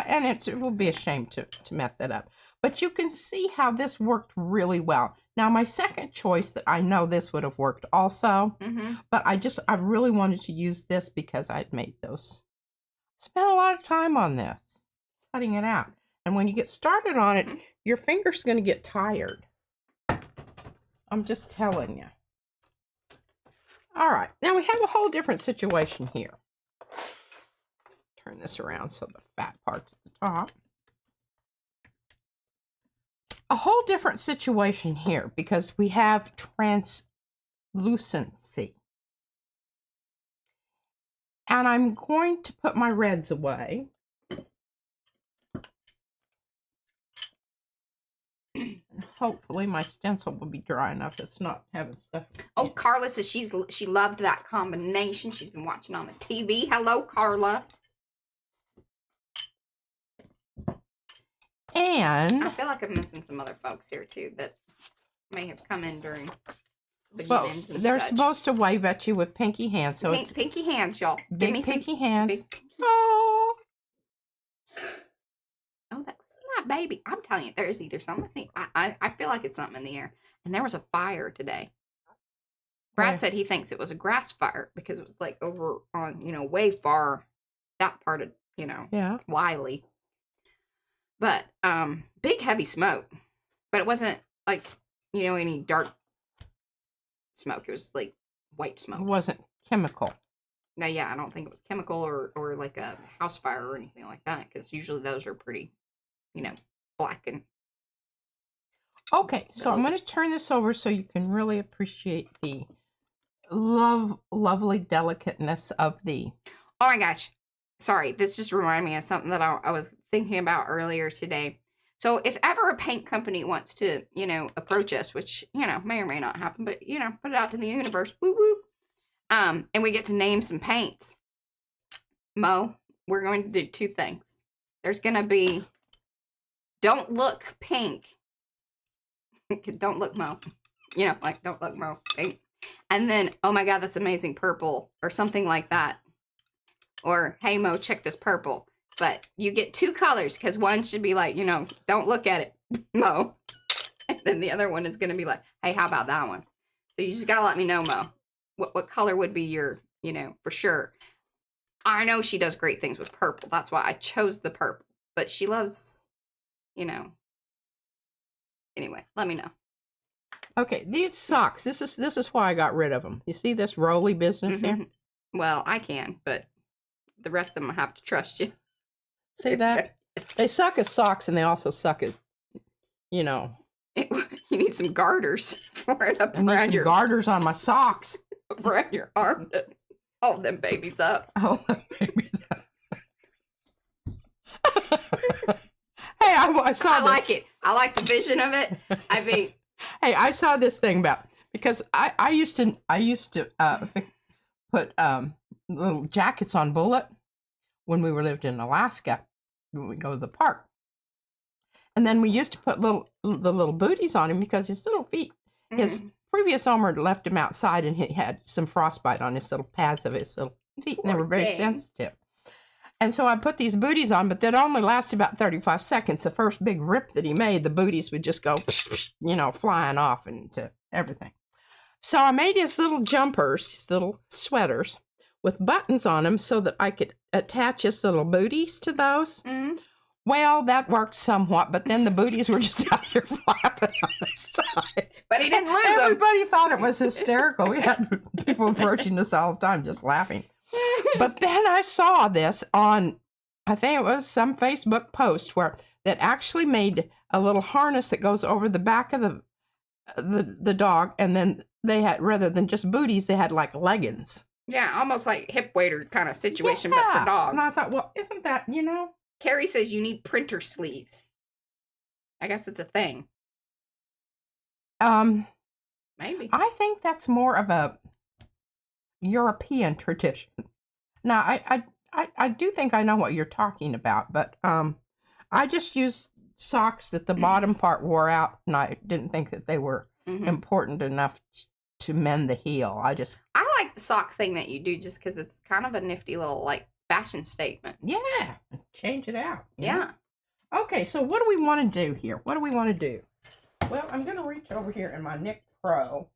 and it will be a shame to mess that up. But you can see how this worked really well. Now, my second choice that I know this would have worked also, but I really wanted to use this because I'd made those. Spent a lot of time on this, cutting it out. And when you get started on it, your finger's going to get tired. I'm just telling you. All right, now we have a whole different situation here. Turn this around so the fat part's at the top. A whole different situation here because we have translucency. And I'm going to put my reds away. And hopefully my stencil will be dry enough. It's not having stuff. Oh, Carla says she loved that combination. She's been watching on the TV. Hello, Carla. And I feel like I'm missing some other folks here too that may have come in during the beginnings and they're such. Supposed to wave at you with pinky hands. So it's pinky hands, y'all. Give me pinky hands. Oh, that's not baby. I'm telling you, there's either something. I feel like it's something in the air. And there was a fire today. Brad said he thinks it was a grass fire because it was like over on, way far that part of, Wiley. But big heavy smoke. But it wasn't like, any dark smoke. It was like white smoke. It wasn't chemical. No, yeah, I don't think it was chemical or like a house fire or anything like that, because usually those are pretty, black and... Okay, so I'm going to turn this over so you can really appreciate the lovely delicateness of the... Oh my gosh. Sorry, this just reminded me of something that I was thinking about earlier today. So if ever a paint company wants to, approach us, which, may or may not happen, but, put it out to the universe, woo woo. And we get to name some paints. Mo, we're going to do two things. There's going to be Don't Look Pink. Don't Look Mo. Don't Look Mo paint. And then, oh my God, that's amazing purple or something like that. Or, hey, Mo, check this purple. But you get two colors because one should be like, don't look at it, Mo. And then the other one is going to be like, hey, how about that one? So you just got to let me know, Mo. What color would be your, for sure. I know she does great things with purple. That's why I chose the purple. But she loves, Anyway, let me know. Okay, these socks. This is why I got rid of them. You see this roly business here? Well, I can, but the rest of them have to trust you. See that? They suck as socks, and they also suck as, you know. You need some garters for it up I need around some your garters on my socks. around your arm to hold them babies up. Oh, babies. Hey, I saw. I like it. I like the vision of it. I mean, hey, I saw this thing about because I used to put little jackets on Bullet when we lived in Alaska when we go to the park, and then we used to put the little booties on him because his little feet. His previous owner had left him outside, and he had some frostbite on his little pads of his little feet, and they were very sensitive. And so I put these booties on, but that only lasted about 35 seconds. The first big rip that he made, the booties would just go, you know, flying off into everything. So I made his little jumpers, his little sweaters, with buttons on them so that I could attach his little booties to those. Mm-hmm. Well, that worked somewhat, but then the booties were just out here flapping on the side. But he didn't lose them. Everybody thought it was hysterical. We had people approaching us all the time just laughing. But then I saw this on, I think it was some Facebook post where that actually made a little harness that goes over the back of the dog, and then they had, rather than just booties, they had like leggings. Yeah, almost like hip waiter kind of situation, but for dogs. And I thought, well, isn't that, you know? Carrie says you need printer sleeves. I guess it's a thing. Maybe. I think that's more of a European tradition. Now, I do think I know what you're talking about, but I just used socks that the bottom part wore out, and I didn't think that they were important enough to mend the heel. I like the sock thing that you do just because it's kind of a nifty little like fashion statement. Yeah, change it out. Yeah. Okay, so what do we want to do here? What do we want to do? Well, I'm going to reach over here in my Nick Pro.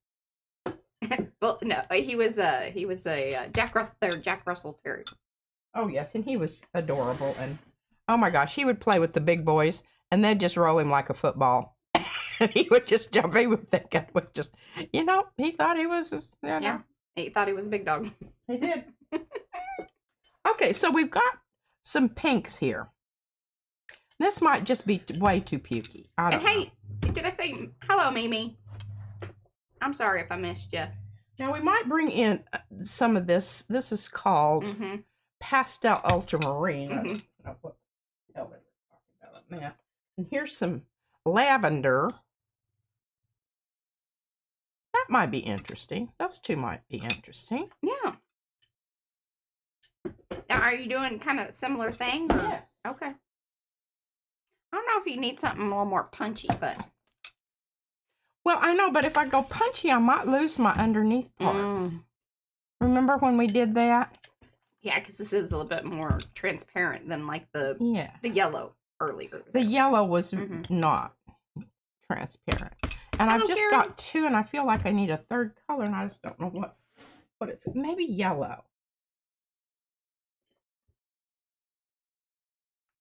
Well, no, he was a Jack Russell Terrier. Oh yes, and he was adorable, and oh my gosh, he would play with the big boys, and they'd just roll him like a football, and he would just jump. He would think it was just, you know, he thought he was just, you know. Yeah, he thought he was a big dog. He did. Okay, so we've got some pinks here. This might just be way too pukey. I don't know. Hey, did I say hello, Mimi? I'm sorry if I missed you. Now we might bring in some of this. This is called pastel ultramarine. I don't know what the hell they were talking about it now. And here's some lavender. That might be interesting. Those two might be interesting. Yeah. Now, are you doing kind of similar thing? Or? Yes. Okay. I don't know if you need something a little more punchy, but. Well, I know, but if I go punchy, I might lose my underneath part. Remember when we did that? Yeah, because this is a little bit more transparent than like the yellow earlier. The yellow was not transparent. And I've just got two, and I feel like I need a third color, and I just don't know what it's. Maybe yellow.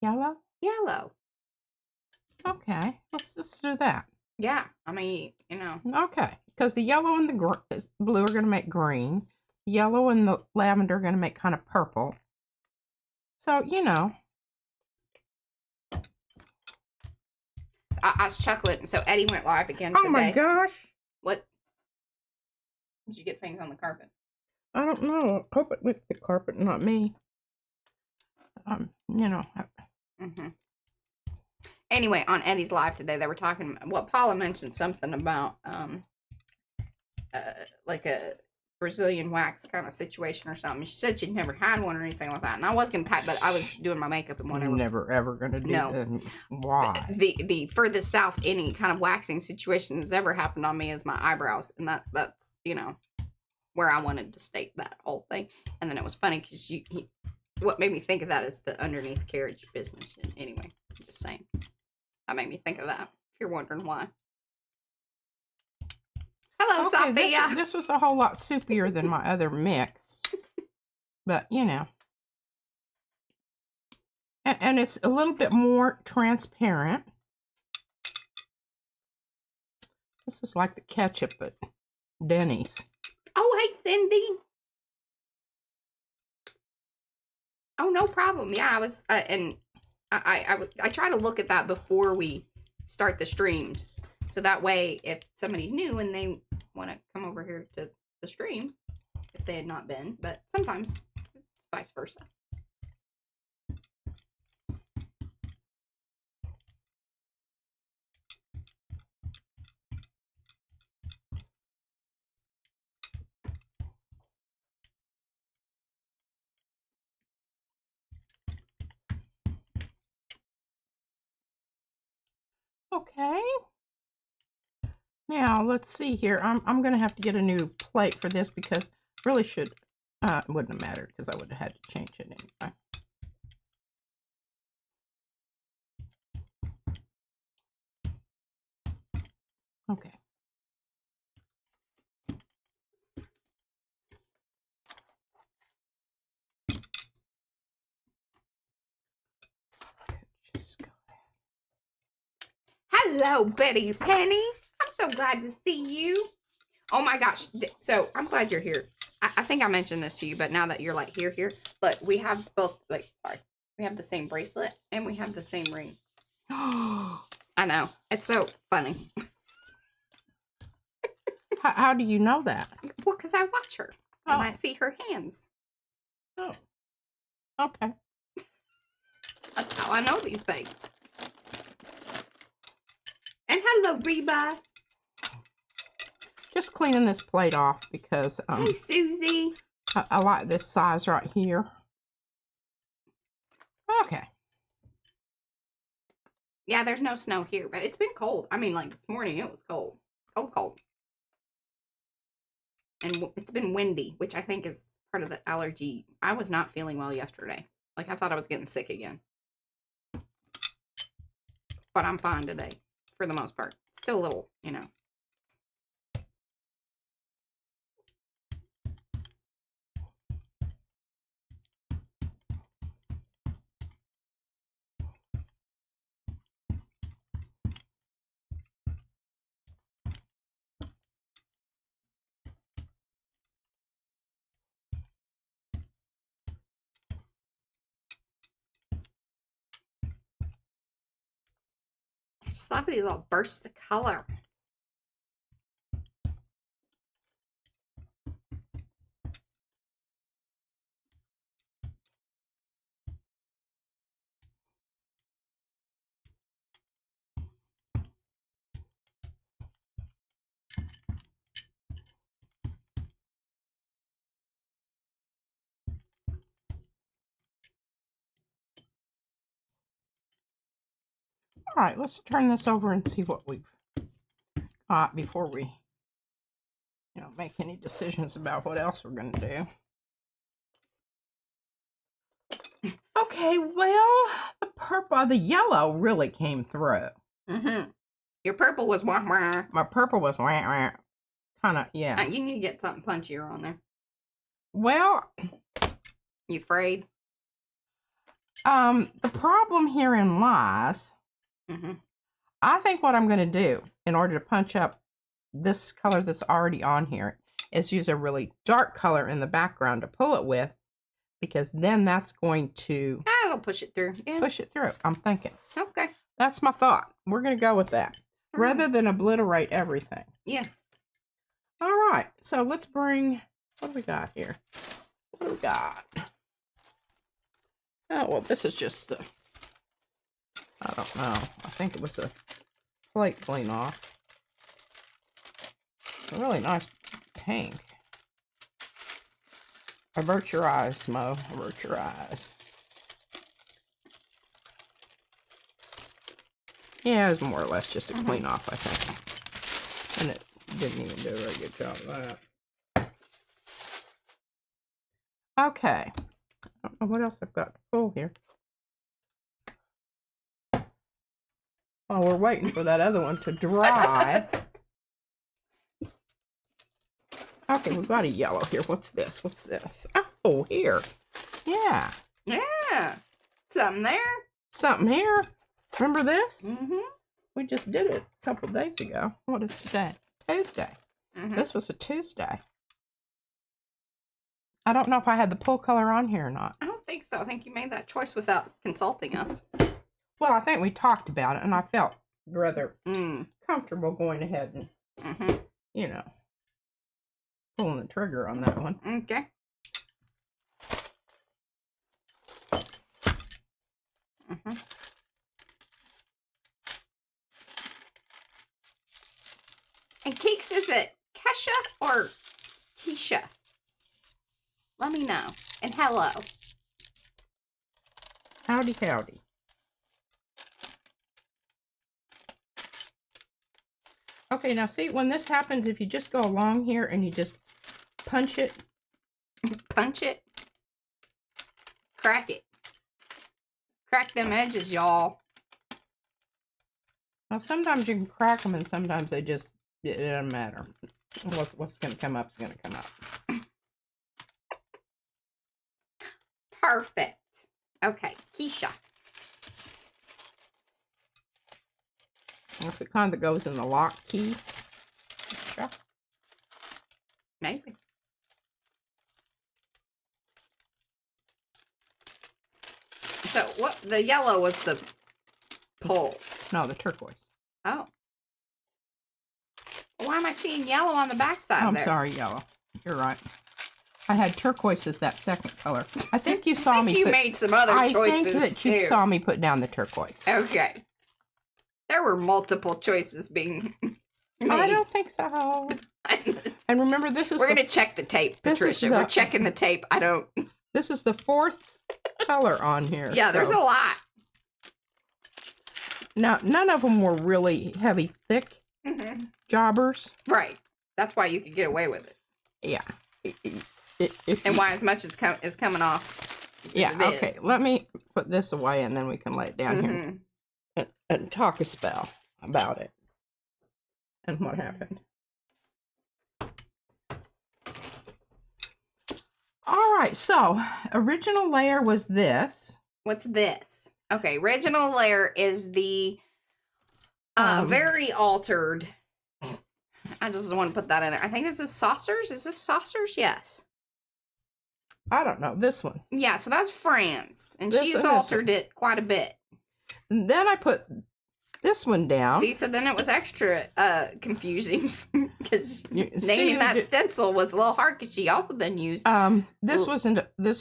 Yellow? Yellow. Okay, let's just do that. Yeah, I mean, you know. Okay, because the yellow and the blue are going to make green. Yellow and the lavender are going to make kind of purple. So, you know. I was chuckling. So Eddie went live again today. Oh my gosh. What? Did you get things on the carpet? I don't know. I hope it went the carpet, not me. You know. Anyway, on Eddie's live today, they were talking. Well, Paula mentioned something about like a Brazilian wax kind of situation or something. She said she'd never had one or anything like that, and I was gonna type, but I was doing my makeup and whatever. Never ever gonna do that. Why? The furthest south any kind of waxing situation has ever happened on me is my eyebrows, and that's you know where I wanted to state that whole thing. And then it was funny because what made me think of that is the underneath carriage business. And anyway, I'm just saying. That made me think of that, if you're wondering why. Hello, Sophia. This was a whole lot soupier than my other mix. But, you know. And it's a little bit more transparent. This is like the ketchup at Denny's. Oh, hey, Cindy. Oh, no problem. Yeah, I was, and I try to look at that before we start the streams. So that way, if somebody's new and they want to come over here to the stream, if they had not been, but sometimes it's vice versa. Okay. Now let's see here. I'm gonna have to get a new plate for this because really should it wouldn't have mattered because I would have had to change it anyway. Okay. Just go. Hello, Betty Penny. I'm so glad to see you. Oh my gosh. So I'm glad you're here. I think I mentioned this to you, but now that you're like here, look, we have both, like, sorry. We have the same bracelet and we have the same ring. I know. It's so funny. How do you know that? Well, because I watch her and I see her hands. Oh. Okay. That's how I know these things. And hello, Reba. Just cleaning this plate off because Hey, Susie. I like this size right here. Okay. Yeah, there's no snow here, but it's been cold. I mean, like this morning it was cold. Cold. And it's been windy, which I think is part of the allergy. I was not feeling well yesterday. Like, I thought I was getting sick again. But I'm fine today, for the most part. Still a little, you know. I just love these little bursts of color. All right, let's turn this over and see what we've got before we, make any decisions about what else we're going to do. Okay, well, the yellow really came through. Mm-hmm. Your purple was wah wah. My purple was wah wah. Kind of, yeah. You need to get something punchier on there. Well, you afraid? The problem herein lies. Mm-hmm. I think what I'm going to do in order to punch up this color that's already on here is use a really dark color in the background to pull it with, because then that's going to It'll push it through. Yeah. push it through. I'm thinking. Okay. That's my thought. We're going to go with that rather than obliterate everything. Yeah. All right. So let's bring, what do we got here? What do we got? Oh, well, this is just the, I don't know. I think it was a plate clean off. A really nice pink. Avert your eyes, Mo. Avert your eyes. Yeah, it was more or less just a clean off, I think. And it didn't even do a very good job of that. Okay. I don't know what else I've got to pull here. Oh, we're waiting for that other one to dry. Okay, we've got a yellow here. What's this? What's this? Oh, here. Yeah. Yeah. Something there. Something here. Remember this? Mm-hmm. We just did it a couple days ago. What is today? Tuesday. Mm-hmm. This was a Tuesday. I don't know if I had the pull color on here or not. I don't think so. I think you made that choice without consulting us. Well, I think we talked about it, and I felt rather comfortable going ahead and, you know, pulling the trigger on that one. Okay. And Keeks, is it Kesha or Keisha? Let me know. And hello. Howdy, howdy. Okay, now see, when this happens, if you just go along here and you just punch it. Punch it. Crack it. Crack them edges, y'all. Well, sometimes you can crack them and sometimes they just, it doesn't matter. What's going to come up is going to come up. Perfect. Okay, Keisha. If it kind of goes in the lock key. Keisha. Maybe. So what? The yellow was the pull. No, the turquoise. Oh. Why am I seeing yellow on the backside I'm there? sorry, yellow. You're right. I had turquoise as that second color. I think you saw me. You made some other choices. I think that you saw me put down the turquoise. Okay. There were multiple choices being made. I don't think so. And remember, this is we're gonna check the tape, Patricia. We're checking the tape. I don't. This is the fourth color on here. Yeah, there's a lot. Now, none of them were really heavy, thick jobbers. Right. That's why you could get away with it. Yeah. And why as much is coming off. Yeah. Okay. Let me put this away, and then we can lay it down here and talk a spell about it and what happened. All right. So, original layer was this. What's this? Okay. Original layer is the very altered. I just want to put that in there. I think this is saucers. Is this saucers? Yes. I don't know. This one. Yeah, so that's France. And she's altered it quite a bit. And then I put this one down. See, so then it was extra confusing because naming that stencil was a little hard because she also then used this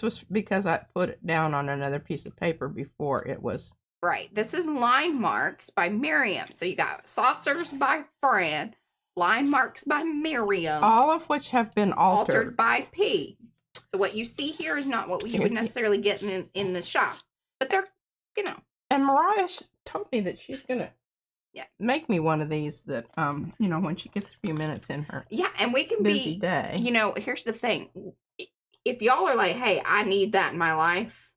was because I put it down on another piece of paper before it was. Right. This is line marks by Miriam. So you got saucers by Fran, line marks by Miriam. All of which have been altered by P. So what you see here is not what you would necessarily get in the shop. But they're, you know. And Mariah told me that she's going to make me one of these that, you know, when she gets a few minutes in her and we can busy day. You know, here's the thing. If y'all are like, hey, I need that in my life,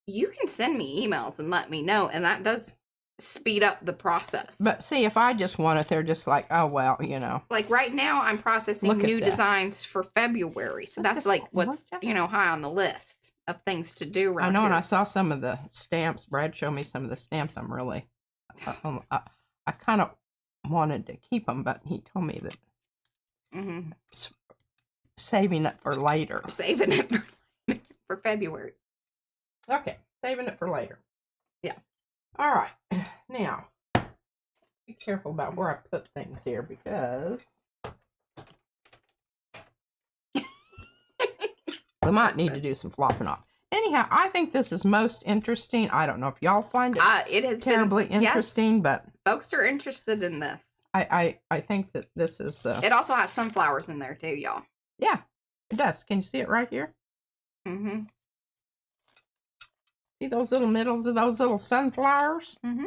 you can send me emails and let me know. And that does speed up the process. But see, if I just want it, they're just like, oh, well, you know. Like right now, I'm processing new designs for February. So that's like what's, you know, high on the list of things to do right I know, here. and I saw some of the stamps. Brad showed me some of the stamps. I'm really, I kind of wanted to keep them, but he told me that saving it for later. Saving it for February. Okay, saving it for later. Yeah. All right. Now, be careful about where I put things here because we might need to do some flopping off. Anyhow, I think this is most interesting. I don't know if y'all find it has terribly been, interesting, yes, but folks are interested in this. I think that this is. It also has sunflowers in there too, y'all. Yeah, it does. Can you see it right here? Mm-hmm. See those little middles of those little sunflowers? Mm-hmm.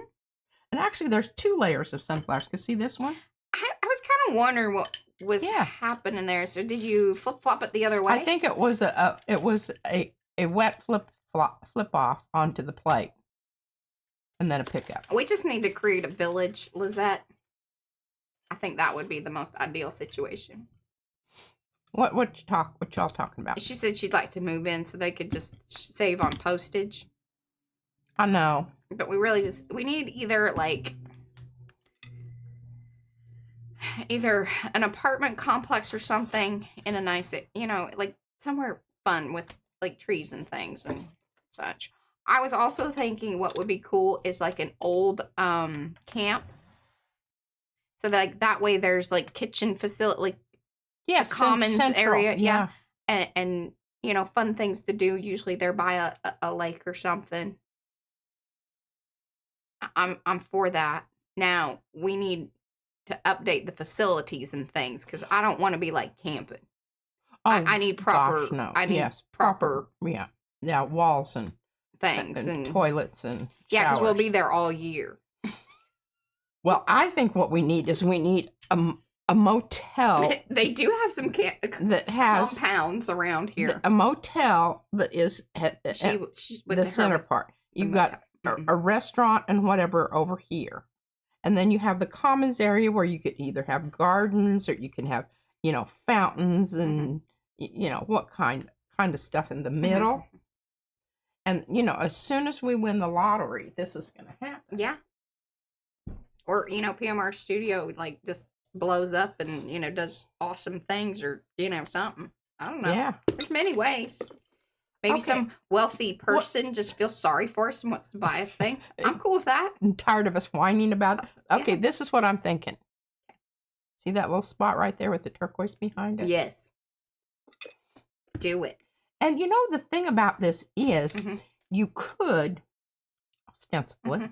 And actually, there's 2 layers of sunflowers. Can you see this one? I was kind of wondering what was happening there. So did you flip flop it the other way? I think it was a wet flip off onto the plate, and then a pickup. We just need to create a village, Lizette. I think that would be the most ideal situation. What y'all talking about? She said she'd like to move in so they could just save on postage. I know. But we really we need either an apartment complex or something in a nice, you know, like somewhere fun with like trees and things and such. I was also thinking what would be cool is like an old camp. So that way there's like kitchen facility, like Yes, a commons central, area, yeah. and fun things to do. Usually they're by a lake or something. I'm for that. Now we need to update the facilities and things because I don't want to be like camping. Oh, I need proper. gosh, no. I need yes, proper yeah, walls and things and toilets and yeah, because we'll showers. be there all year. Well, I think what we need is a motel They do have some that has compounds around here. a motel that is at the center part. You've got a restaurant and whatever over here. And then you have the commons area where you could either have gardens or you can have, fountains and, what kind of stuff in the middle. And, as soon as we win the lottery, this is going to happen. Yeah. Or, PMR Studio, like, just blows up and, does awesome things or, something. I don't know. Yeah. There's many ways. Maybe some wealthy person just feels sorry for us and wants to buy us things. I'm cool with that. I'm tired of us whining about it. Okay, Yeah. This is what I'm thinking. See that little spot right there with the turquoise behind it? Yes. Do it. And the thing about this is you could ostensibly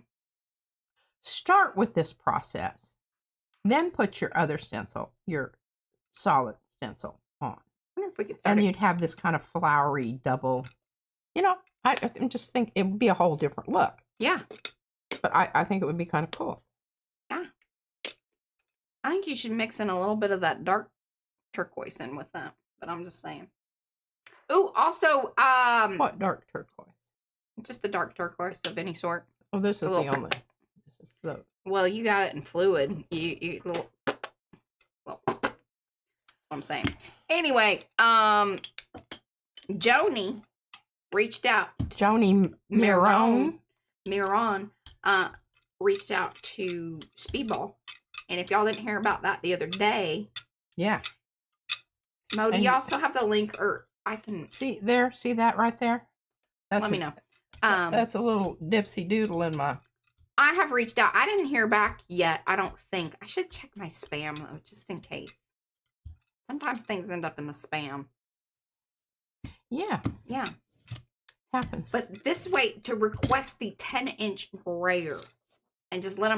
start with this process, then put your other stencil, your solid stencil on. I wonder if we could start. And you'd have this kind of flowery double, I just think it would be a whole different look. Yeah. But I think it would be kind of cool. Yeah. I think you should mix in a little bit of that dark turquoise in with that. But I'm just saying. Oh, also, what dark turquoise? Just the dark turquoise of any sort. Oh, this is the only. This is the. Well, you got it in fluid. You little. Well, what I'm saying. Anyway, Joni reached out. Joni Miron reached out to Speedball, and if y'all didn't hear about that the other day, yeah. Mo, do y'all still have the link, or I can see that right there? Let me know. That's a little dipsy doodle in my. I have reached out. I didn't hear back yet. I don't think. I should check my spam though, just in case. Sometimes things end up in the spam. Yeah. Yeah. Happens. But this way, to request the 10-inch brayer, and just let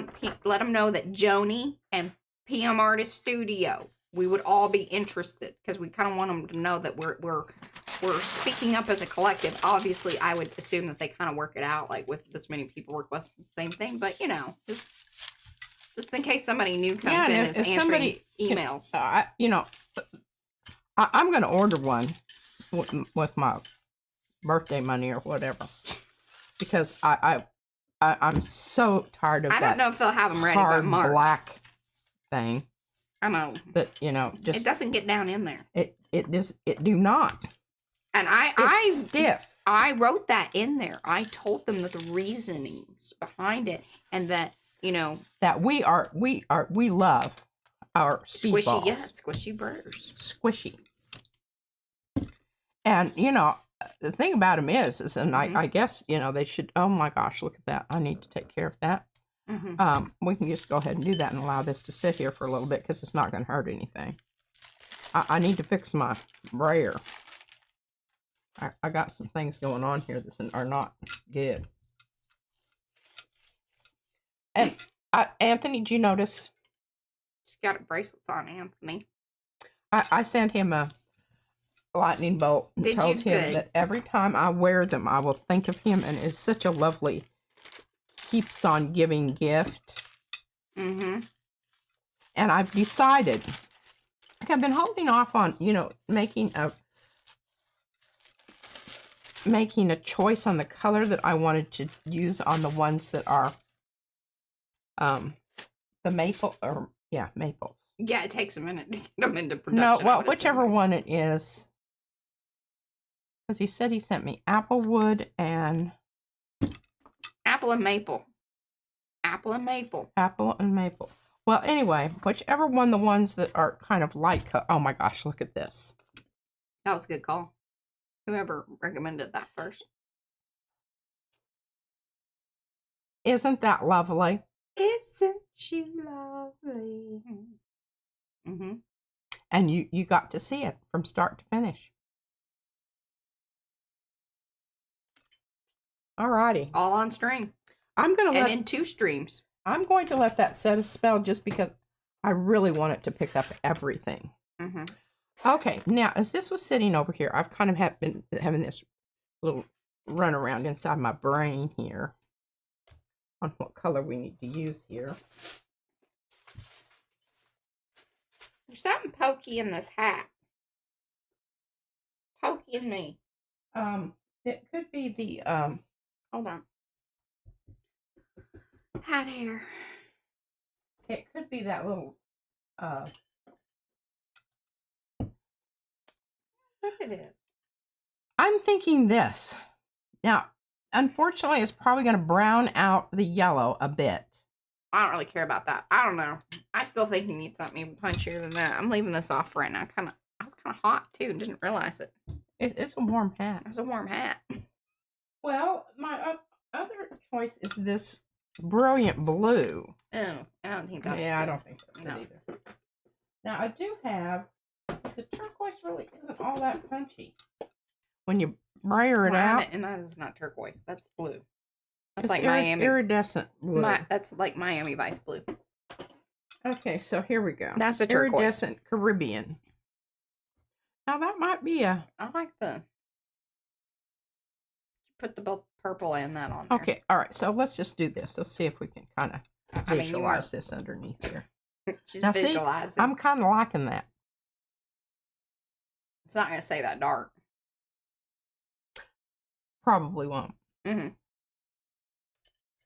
them know that Joni and PM Artist Studio, we would all be interested because we kind of want them to know that we're speaking up as a collective. Obviously, I would assume that they kind of work it out, like with this many people requesting the same thing. But just in case somebody new comes in and is answering emails. I'm going to order one with my birthday money or whatever, because I'm so tired of that. I don't know if they'll have them ready by March. Black thing. I know. But just it doesn't get down in there. It do not. And It's stiff. I wrote that in there. I told them that the reasonings behind it, and that that we love our speed squishy, balls. squishy burrs. Squishy. And the thing about them is and I guess they should. Oh my gosh, look at that! I need to take care of that. We can just go ahead and do that and allow this to sit here for a little bit because it's not going to hurt anything. I need to fix my brayer. I got some things going on here that are not good. And Anthony, did you notice? She's got bracelets on, Anthony. I sent him a lightning bolt and told him that every time I wear them, I will think of him, and it's such a lovely, keeps on giving gift. And I've decided, I've been holding off on, making a choice on the color that I wanted to use on the ones that are the maple, maples. Yeah, it takes a minute to get them into production. No, well, whichever one it is. Because he said he sent me applewood and... Apple and maple. Apple and maple. Apple and maple. Well, anyway, whichever one, the ones that are kind of light cut. Oh my gosh, look at this. That was a good call. Whoever recommended that first. Isn't that lovely? Isn't she lovely? Mm-hmm. And you got to see it from start to finish. Alrighty. All on string. I'm going to and in 2 streams. I'm going to let that set a spell just because I really want it to pick up everything. Mm-hmm. Okay, now as this was sitting over here, I've kind of been having this little run around inside my brain here on what color we need to use here. There's something pokey in this hat. Pokey in me. It could be the Hold on. Hat hair. It could be that little What it is? I'm thinking this. Now, unfortunately, it's probably going to brown out the yellow a bit. I don't really care about that. I don't know. I still think you need something even punchier than that. I'm leaving this off right now. I was kind of hot too and didn't realize it. It's a warm hat. It's a warm hat. Well, my other choice is this brilliant blue. Oh, I don't think that's Yeah, good. I don't think that's No. it either. Now, I do have, the turquoise really isn't all that punchy. When you brayer it out. And that is not turquoise. That's blue. That's It's like Miami. Iridescent blue. That's like Miami Vice blue. Okay, so here we go. That's a turquoise. Iridescent Caribbean. Now, that might be a... I like the... Put the purple and that on there. Okay, all right. So let's just do this. Let's see if we can kind of I mean, visualize this underneath here. Just Now, see, visualize it. I'm kind of liking that. It's not going to stay that dark. Probably won't. Mm-hmm.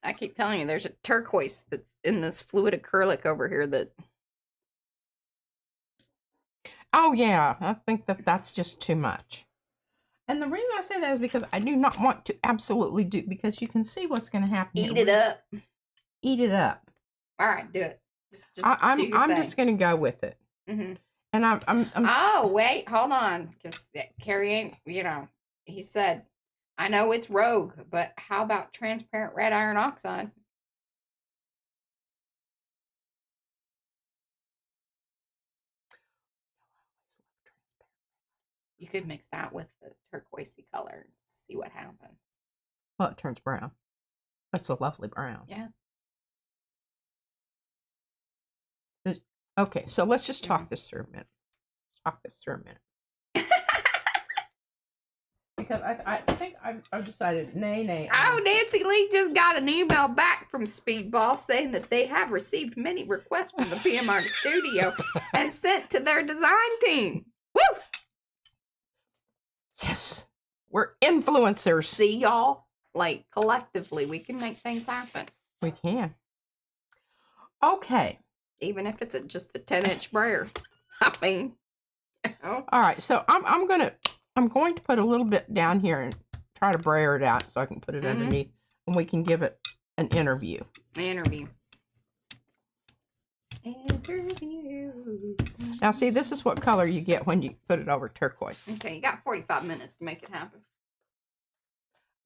I keep telling you, there's a turquoise that's in this fluid acrylic over here that... Oh, yeah. I think that's just too much. And the reason I say that is because I do not want to absolutely do, because you can see what's going to happen. Eat it up. Eat it up. All right, do it. Just I'm thing. just going to go with it. Mm-hmm. And I'm Oh, wait, hold on. Because Carrie ain't, he said, I know it's rogue, but how about transparent red iron oxide? You could mix that with the turquoisey color and see what happens. Well, it turns brown. It's a lovely brown. Yeah. Okay, so let's just talk this through a minute. Because I think I've decided, nay. Oh, Nancy Lee just got an email back from Speedball saying that they have received many requests from the PM Artist Studio and sent to their design team. Woo! Yes, we're influencers. See, y'all? Like, collectively, we can make things happen. We can. Okay. Even if it's just a 10-inch brayer. I mean, All right, so I'm going to put a little bit down here and try to brayer it out so I can put it underneath, and we can give it an interview. Now, see, this is what color you get when you put it over turquoise. Okay, you got 45 minutes to make it happen.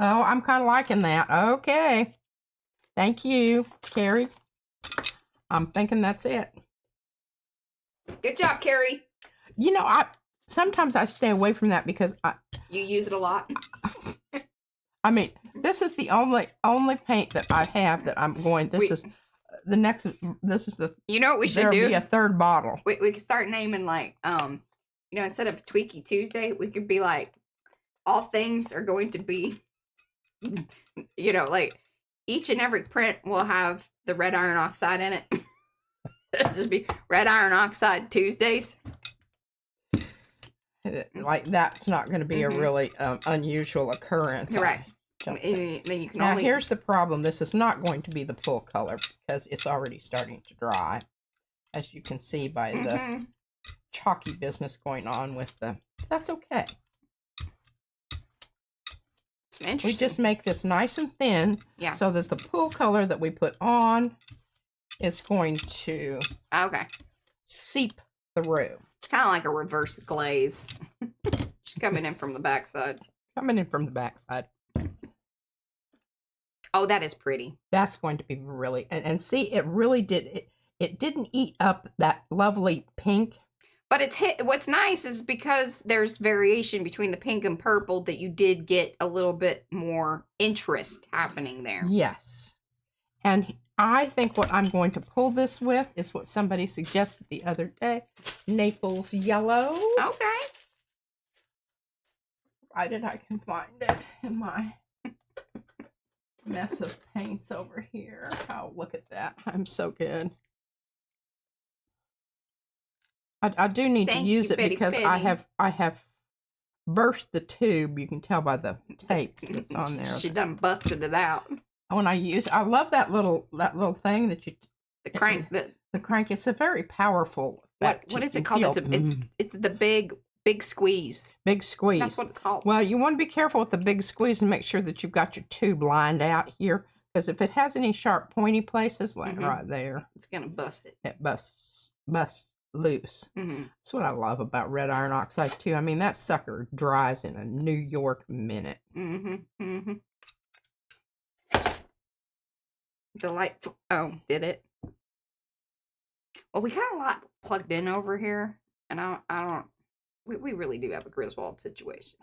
Oh, I'm kind of liking that. Okay. Thank you, Carrie. I'm thinking that's it. Good job, Carrie. You know, sometimes I stay away from that because You use it a lot. I mean, this is the only paint that I have that I'm going. This is the. You know what we should There'll do? be a third bottle. We could start naming like instead of Tweaky Tuesday, we could be like, all things are going to be, like each and every print will have the red iron oxide in it. It'll just be red iron oxide Tuesdays. Like that's not going to be a really unusual occurrence. Right. Then you can now here's the problem. This is not going to be the full color because it's already starting to dry, as you can see by the chalky business going on with the. That's okay. It's interesting. We just make this nice and thin, so that the pool color that we put on is going to seep through. It's kind of like a reverse glaze. She's coming in from the backside. Coming in from the backside. Oh, that is pretty. That's going to be really, and see, it really did, it didn't eat up that lovely pink. But what's nice is because there's variation between the pink and purple that you did get a little bit more interest happening there. Yes. And I think what I'm going to pull this with is what somebody suggested the other day. Naples yellow. Okay. Provided I can find it in my mess of paints over here. Oh, look at that. I'm so good. I do need to use it because I have burst the tube. You can tell by the tape that's on there. She done busted it out. When I love that little thing that you the crank. The crank. It's a very powerful. What is it called? It's the big squeeze. Big squeeze. That's what it's called. Well, you want to be careful with the big squeeze and make sure that you've got your tube lined out here, because if it has any sharp, pointy places, like right there, it's gonna bust it. It busts loose. That's what I love about red iron oxide too. I mean, that sucker dries in a New York minute. The light. Oh, did it? Well, we got a lot plugged in over here, and I don't. We really do have a Griswold situation.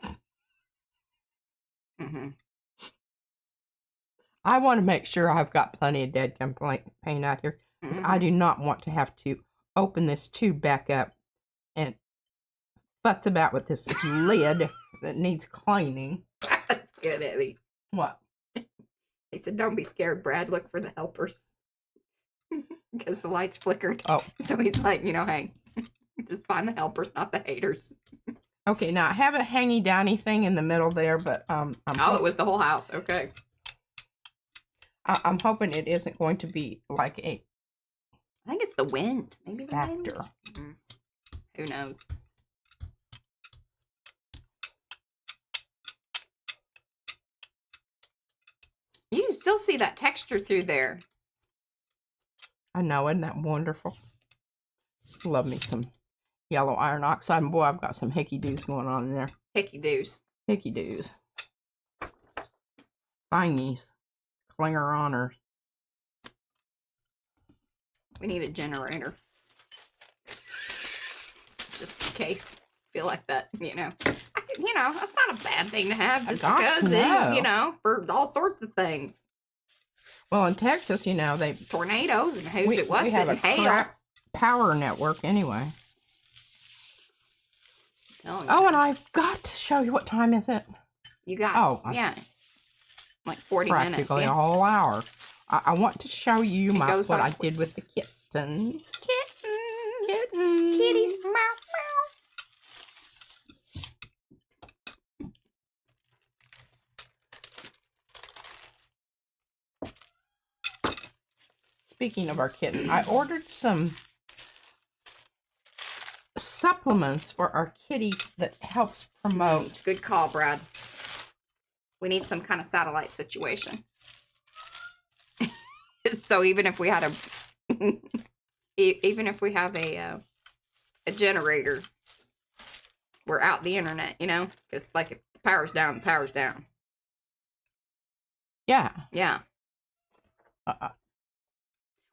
I want to make sure I've got plenty of dead gum paint out here, because I do not want to have to open this tube back up and futz about with this lid that needs cleaning. That's good, Eddie. What? He said, "Don't be scared, Brad. Look for the helpers." Because the lights flickered. Oh. So he's like, hey, just find the helpers, not the haters. Okay, now I have a hangy downy thing in the middle there, but it was the whole house. Okay. I'm hoping it isn't going to be like a. I think it's the wind. Maybe the factor. Wind? Who knows? You can still see that texture through there. I know, isn't that wonderful? Just love me some yellow iron oxide. And boy, I've got some hickey doos going on in there. Hickey doos. Hickey doos. Thingies. Clinger honors. We need a generator. Just in case. Feel like that, that's not a bad thing to have, just because, for all sorts of things. Well, in Texas, they tornadoes and we have and hail. Power network anyway. And I've got to show you, what time is it? You got like 40 minutes. Practically a whole hour. I want to show you what I did with the kittens. Kitties. Speaking of our kitten, I ordered some supplements for our kitty that helps promote. Good call, Brad. We need some kind of satellite situation. So even if we had a generator, we're out the internet, because like if the power's down, the power's down. Yeah. Yeah.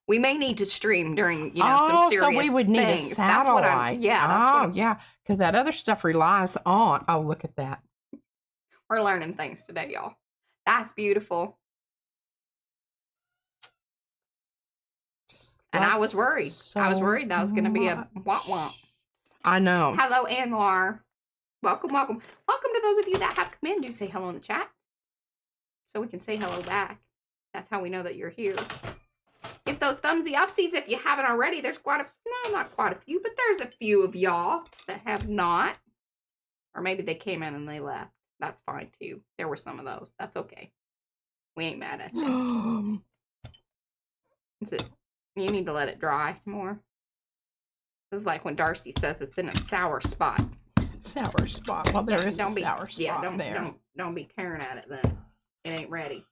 We may need to stream during, some serious so we would need things. a satellite. Because that other stuff relies on. Oh, look at that. We're learning things today, y'all. That's beautiful. And I was worried. I was worried that was going to be a womp. I know. Hello, Anwar. Welcome. Welcome to those of you that have come in. Do say hello in the chat, so we can say hello back. That's how we know that you're here. Give those thumbsy upsies if you haven't already. There's not quite a few, but there's a few of y'all that have not. Or maybe they came in and they left. That's fine too. There were some of those. That's okay. We ain't mad at you. You need to let it dry more. This is like when Darcy says it's in a sour spot. Sour spot. Well, there is a sour spot there. Don't be tearing at it then. It ain't ready.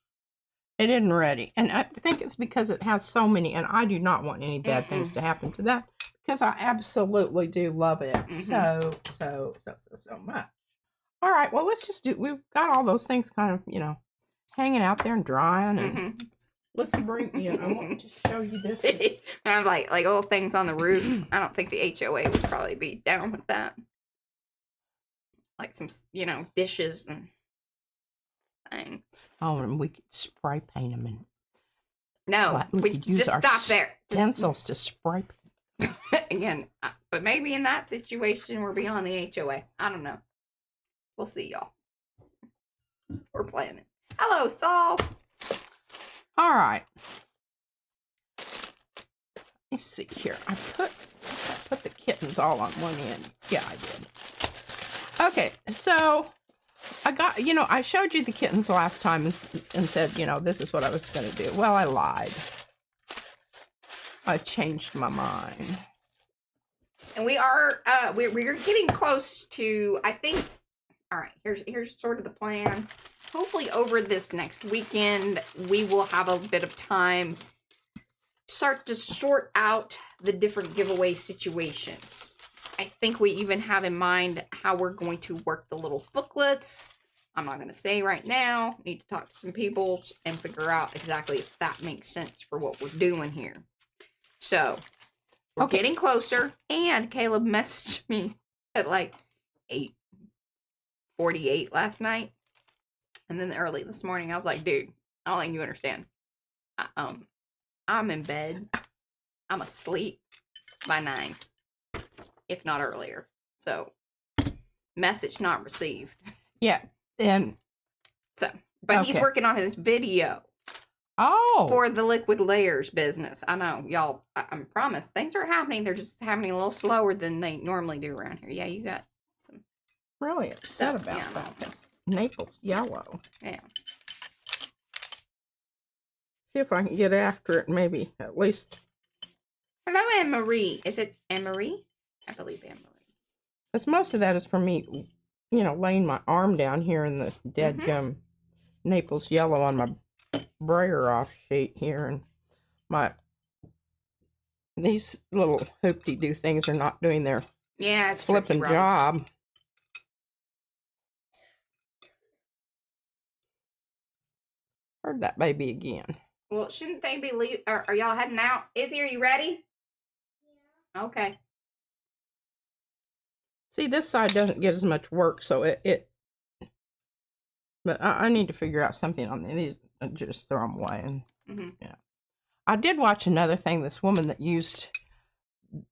It isn't ready. And I think it's because it has so many, and I do not want any bad things to happen to that, because I absolutely do love it so much. All right, well, let's just do, we've got all those things kind of, you know, hanging out there and drying. And let's bring, you know, I want to show you this. I have like little things on the roof. I don't think the HOA would probably be down with that. Like some, you know, dishes and things. Oh, and we could spray paint them. And no, we could use just our stop there. Stencils to spray paint. Again, but maybe in that situation we're beyond the HOA. I don't know. We'll see, y'all. We're planning. Hello, Saul. All right. Let me see here. I put the kittens all on one end. Yeah, I did. Okay, so I got, you know, I showed you the kittens last time and said, you know, this is what I was going to do. Well, I lied. I changed my mind. And we are, we're getting close to, I think, all right, here's sort of the plan. Hopefully over this next weekend, we will have a bit of time to start to sort out the different giveaway situations. I think we even have in mind how we're going to work the little booklets. I'm not going to say right now. Need to talk to some people and figure out exactly if that makes sense for what we're doing here. So, we're getting closer. And Caleb messaged me at like 8:48 last night. And then early this morning, I was like, dude, I don't think you understand. I'm in bed. I'm asleep by 9. If not earlier. So, message not received. Yeah. And so, but he's working on his video. Oh. For the liquid layers business. I know, y'all, I promise things are happening. They're just happening a little slower than they normally do around here. Yeah, you got some. Really upset about that. That's Naples yellow. Yeah. See if I can get after it, maybe at least. Hello, Anne-Marie. Is it Anne-Marie? I believe Anne-Marie. Because most of that is for me, you know, laying my arm down here in the dead gum Naples yellow on my brayer off sheet here, and these little hoopty-doo things are not doing their it's flipping tricky, job. Heard that baby again. Well, shouldn't they be leave? Are y'all heading out? Izzy, are you ready? Yeah. Okay. See, this side doesn't get as much work, so but I need to figure out something on these. Just throw them away. And yeah, I did watch another thing. This woman that used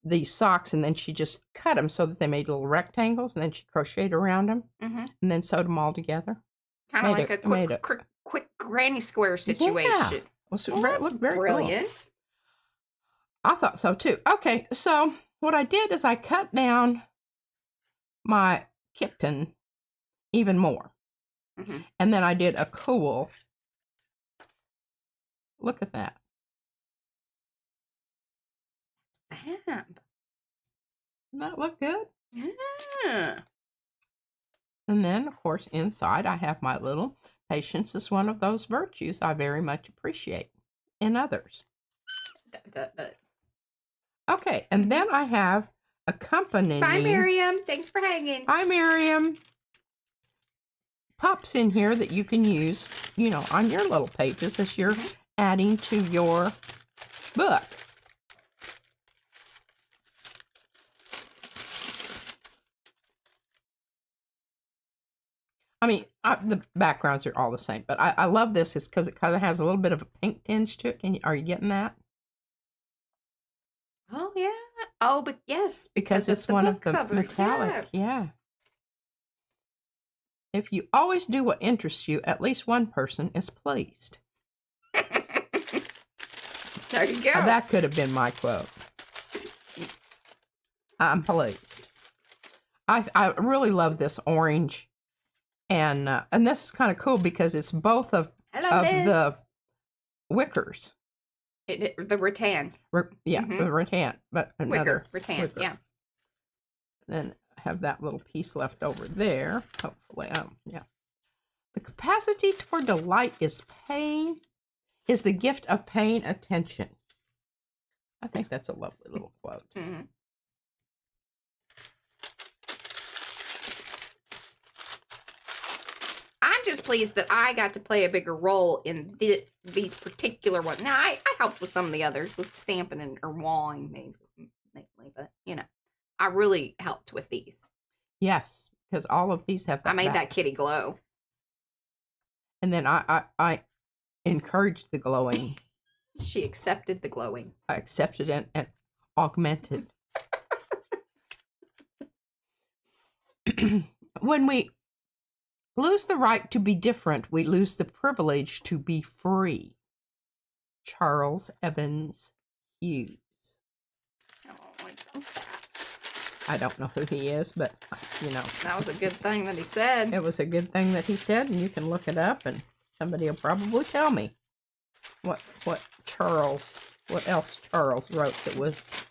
these socks and then she just cut them so that they made little rectangles, and then she crocheted around them and then sewed them all together. Kind of like a quick granny square situation. Yeah. Well, looked very brilliant. Cool. I thought so too. Okay, so what I did is I cut down my kitten even more. And then I did a cool. Look at that. Fab. Doesn't that look good? Yeah. And then, of course, inside I have my little patience is one of those virtues I very much appreciate in others. Okay, and then I have accompanying. Bye, Miriam. Thanks for hanging. Bye, Miriam. Pops in here that you can use, you know, on your little pages as you're adding to your book. I mean, the backgrounds are all the same, but I love this is because it kind of has a little bit of a pink tinge to it. Are you getting that? Oh, yeah. Oh, but yes. Because it's one of the metallic. Yeah. If you always do what interests you, at least one person is pleased. There you go. That could have been my quote. I'm pleased. I really love this orange. And this is kind of cool because it's both of the wickers. The rattan. The rattan. But another rattan, yeah. Then I have that little piece left over there. Hopefully, yeah. The capacity for delight is the gift of paying attention. I think that's a lovely little quote. pleased that I got to play a bigger role in these particular ones. Now, I helped with some of the others, with stamping and or walling, mainly, but you know, I really helped with these. Yes, because all of these have that. I made that kitty glow. And then I encouraged the glowing. She accepted the glowing. I accepted it and augmented. When we lose the right to be different, we lose the privilege to be free. Charles Evans Hughes. Oh, I love that. I don't know who he is, but, you know. That was a good thing that he said. It was a good thing that he said, and you can look it up, and somebody will probably tell me what else Charles wrote that was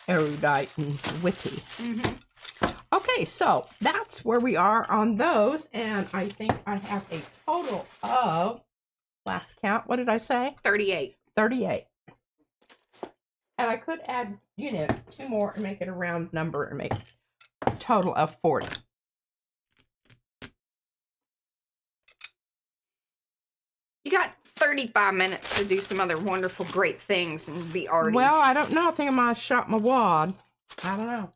erudite and witty. Mm-hmm. Okay, so that's where we are on those, and I think I have a total of, last count, what did I say? 38. 38. And I could add, you know, 2 more and make it a round number and make a total of 40. You got 35 minutes to do some other wonderful, great things and be arty. Well, I don't know. I think I might have shot my wad. I don't know.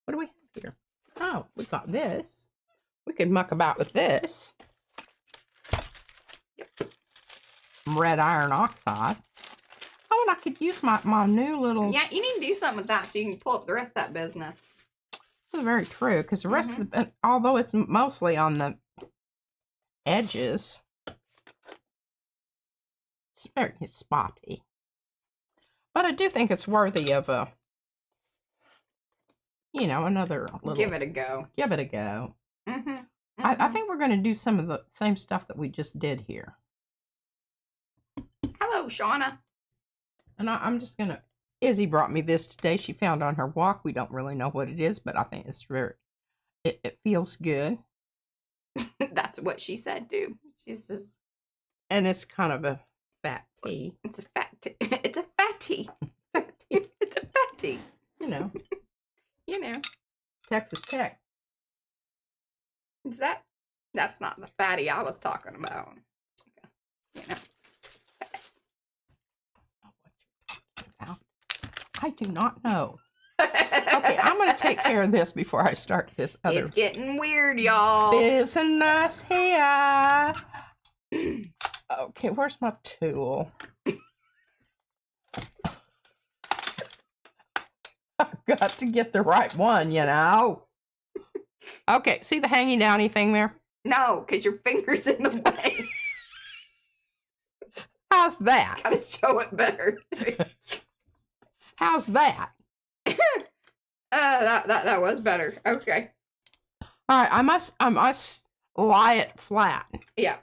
What do we have here? Oh, we got this. We could muck about with this. Red iron oxide. Oh, and I could use my new little... Yeah, you need to do something with that so you can pull up the rest of that business. That's very true, because the rest of the... Although it's mostly on the edges, it's very spotty. But I do think it's worthy of a... You know, another little... Give it a go. Give it a go. Mm-hmm. Mm-hmm. I think we're going to do some of the same stuff that we just did here. Hello, Shauna. And I'm just going to... Izzy brought me this today. She found on her walk. We don't really know what it is, but I think it's very... It feels good. That's what she said, too. She says... And it's kind of a fat tea. It's a fat tea. It's a fatty. It's a fatty. You know. You know. Texas Tech. Is that? That's not the fatty I was talking about. You know. I do not know. Okay, I'm going to take care of this before I start this other. It's getting weird, y'all. Business here. Okay, where's my tool? I've got to get the right one, you know. Okay, see the hanging downy thing there? No, because your finger's in the way. How's that? Gotta show it better. How's that? That was better. Okay. All right, I must lie it flat. Yeah.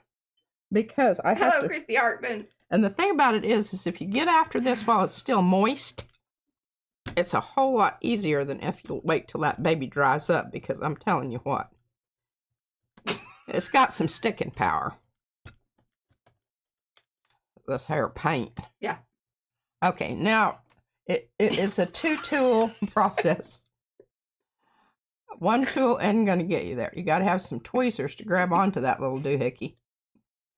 Because I have Hello, to. Christy Hartman. And the thing about it is if you get after this while it's still moist, it's a whole lot easier than if you wait till that baby dries up, because I'm telling you what, it's got some sticking power. This hair paint. Yeah. Okay, now it is a 2-tool process. One tool ain't gonna get you there. You gotta have some tweezers to grab onto that little doohickey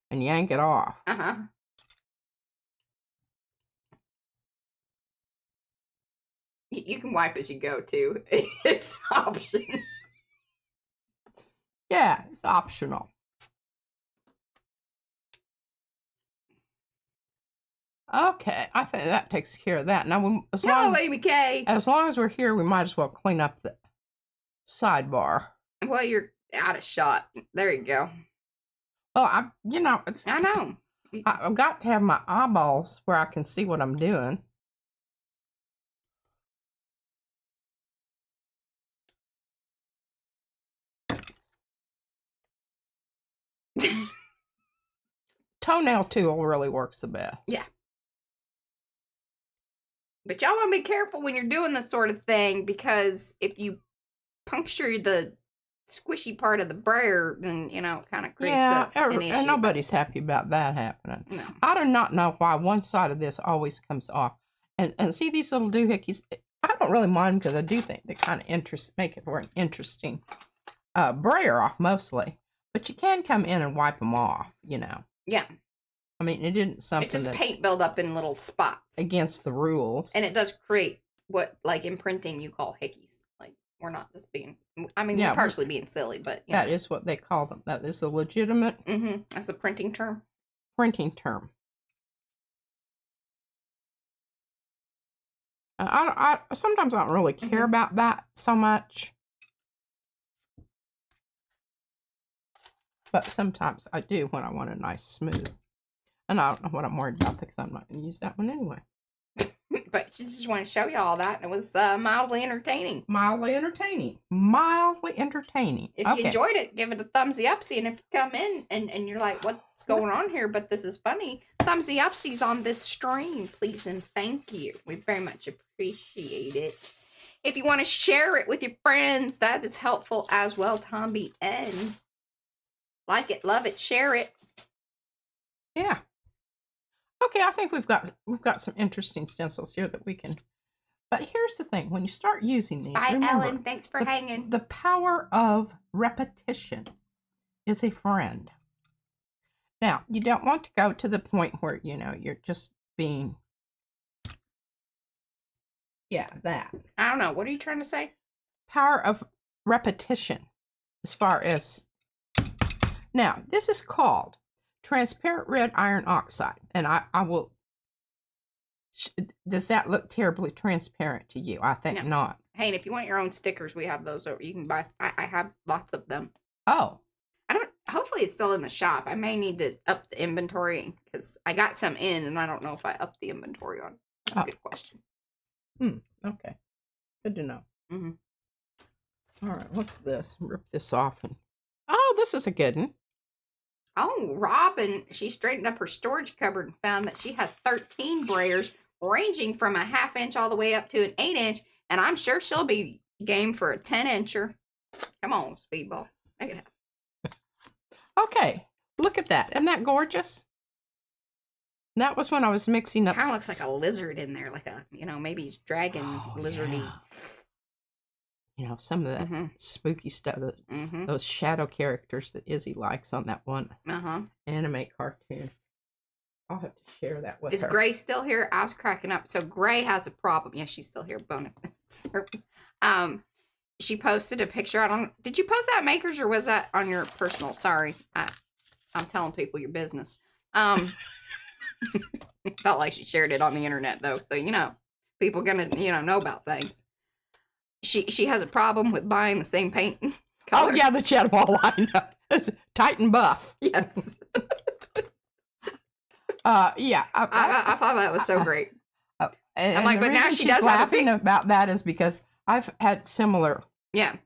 and yank it off. Uh-huh. You can wipe as you go, too. It's an option. Yeah, it's optional. Okay, I think that takes care of that. Now, Hello, Amy Kay. As long as we're here, we might as well clean up the sidebar. Well, you're out of shot. There you go. Well, I know. I've got to have my eyeballs where I can see what I'm doing. Toenail tool really works the best. Yeah. But y'all want to be careful when you're doing this sort of thing, because if you puncture the squishy part of the brayer, then, you know, it kind of creates an issue. And nobody's happy about that happening. No. I do not know why one side of this always comes off. And see these little doohickeys? I don't really mind because I do think they kind of make it for an interesting brayer off mostly. But you can come in and wipe them off, you know. Yeah. I mean, it isn't something It's just that's paint buildup in little spots. against the rules. And it does create what, like in printing, you call hickeys. Like, we're not just being, I mean, we're partially being silly, but that is what they call them. That is a legitimate that's a printing term. Printing term. I sometimes I don't really care about that so much. But sometimes I do when I want a nice smooth. And I don't know what I'm worried about because I'm not going to use that one anyway. But she just wanted to show you all that. And it was mildly entertaining. Mildly entertaining. Mildly entertaining. If you enjoyed it, give it a thumbsy upsy. And if you come in and you're like, what's going on here? But this is funny. Thumbsy upsies on this stream, please and thank you. We very much appreciate it. If you want to share it with your friends, that is helpful as well. Tomby N. Like it, love it, share it. Yeah. Okay, I think we've got some interesting stencils here that we can. But here's the thing: when you start using these, bye, remember, Ellen. Thanks for hanging. The power of repetition is a friend. Now, you don't want to go to the point where you're just being. Yeah, that. I don't know. What are you trying to say? Power of repetition, as far as. Now, this is called transparent red iron oxide, and I will. Does that look terribly transparent to you? I think not. Hey, and if you want your own stickers, we have those. You can buy. I have lots of them. Oh. I don't. Hopefully, it's still in the shop. I may need to up the inventory because I got some in, and I don't know if I upped the inventory on. That's a good question. Okay. Good to know. All right. What's this? Rip this off. Oh, this is a good one. Oh, Robin, she straightened up her storage cupboard and found that she has 13 brayers ranging from a 1/2 inch all the way up to an 8 inch. And I'm sure she'll be game for a 10 incher. Come on, Speedball. Make it happen. Okay. Look at that. Isn't that gorgeous? And that was when I was mixing up. Kind of looks like a lizard in there. Like a, maybe he's dragon lizardy. Yeah. Some of that spooky stuff, those shadow characters that Izzy likes on that one anime cartoon. I'll have to share that with her. Is Gray still here? I was cracking up. So Gray has a problem. Yeah, she's still here. Bonus service. She posted a picture. Did you post that at Makers or was that on your personal? Sorry, I'm telling people your business. Felt like she shared it on the internet though, so people gonna know about things. She has a problem with buying the same paint color. Oh yeah, the Chat Wall lineup. It's tight and buff. Yes. Yeah. I thought that was so great. I'm like, but now she does laughing about that is because I've had similar. Yeah.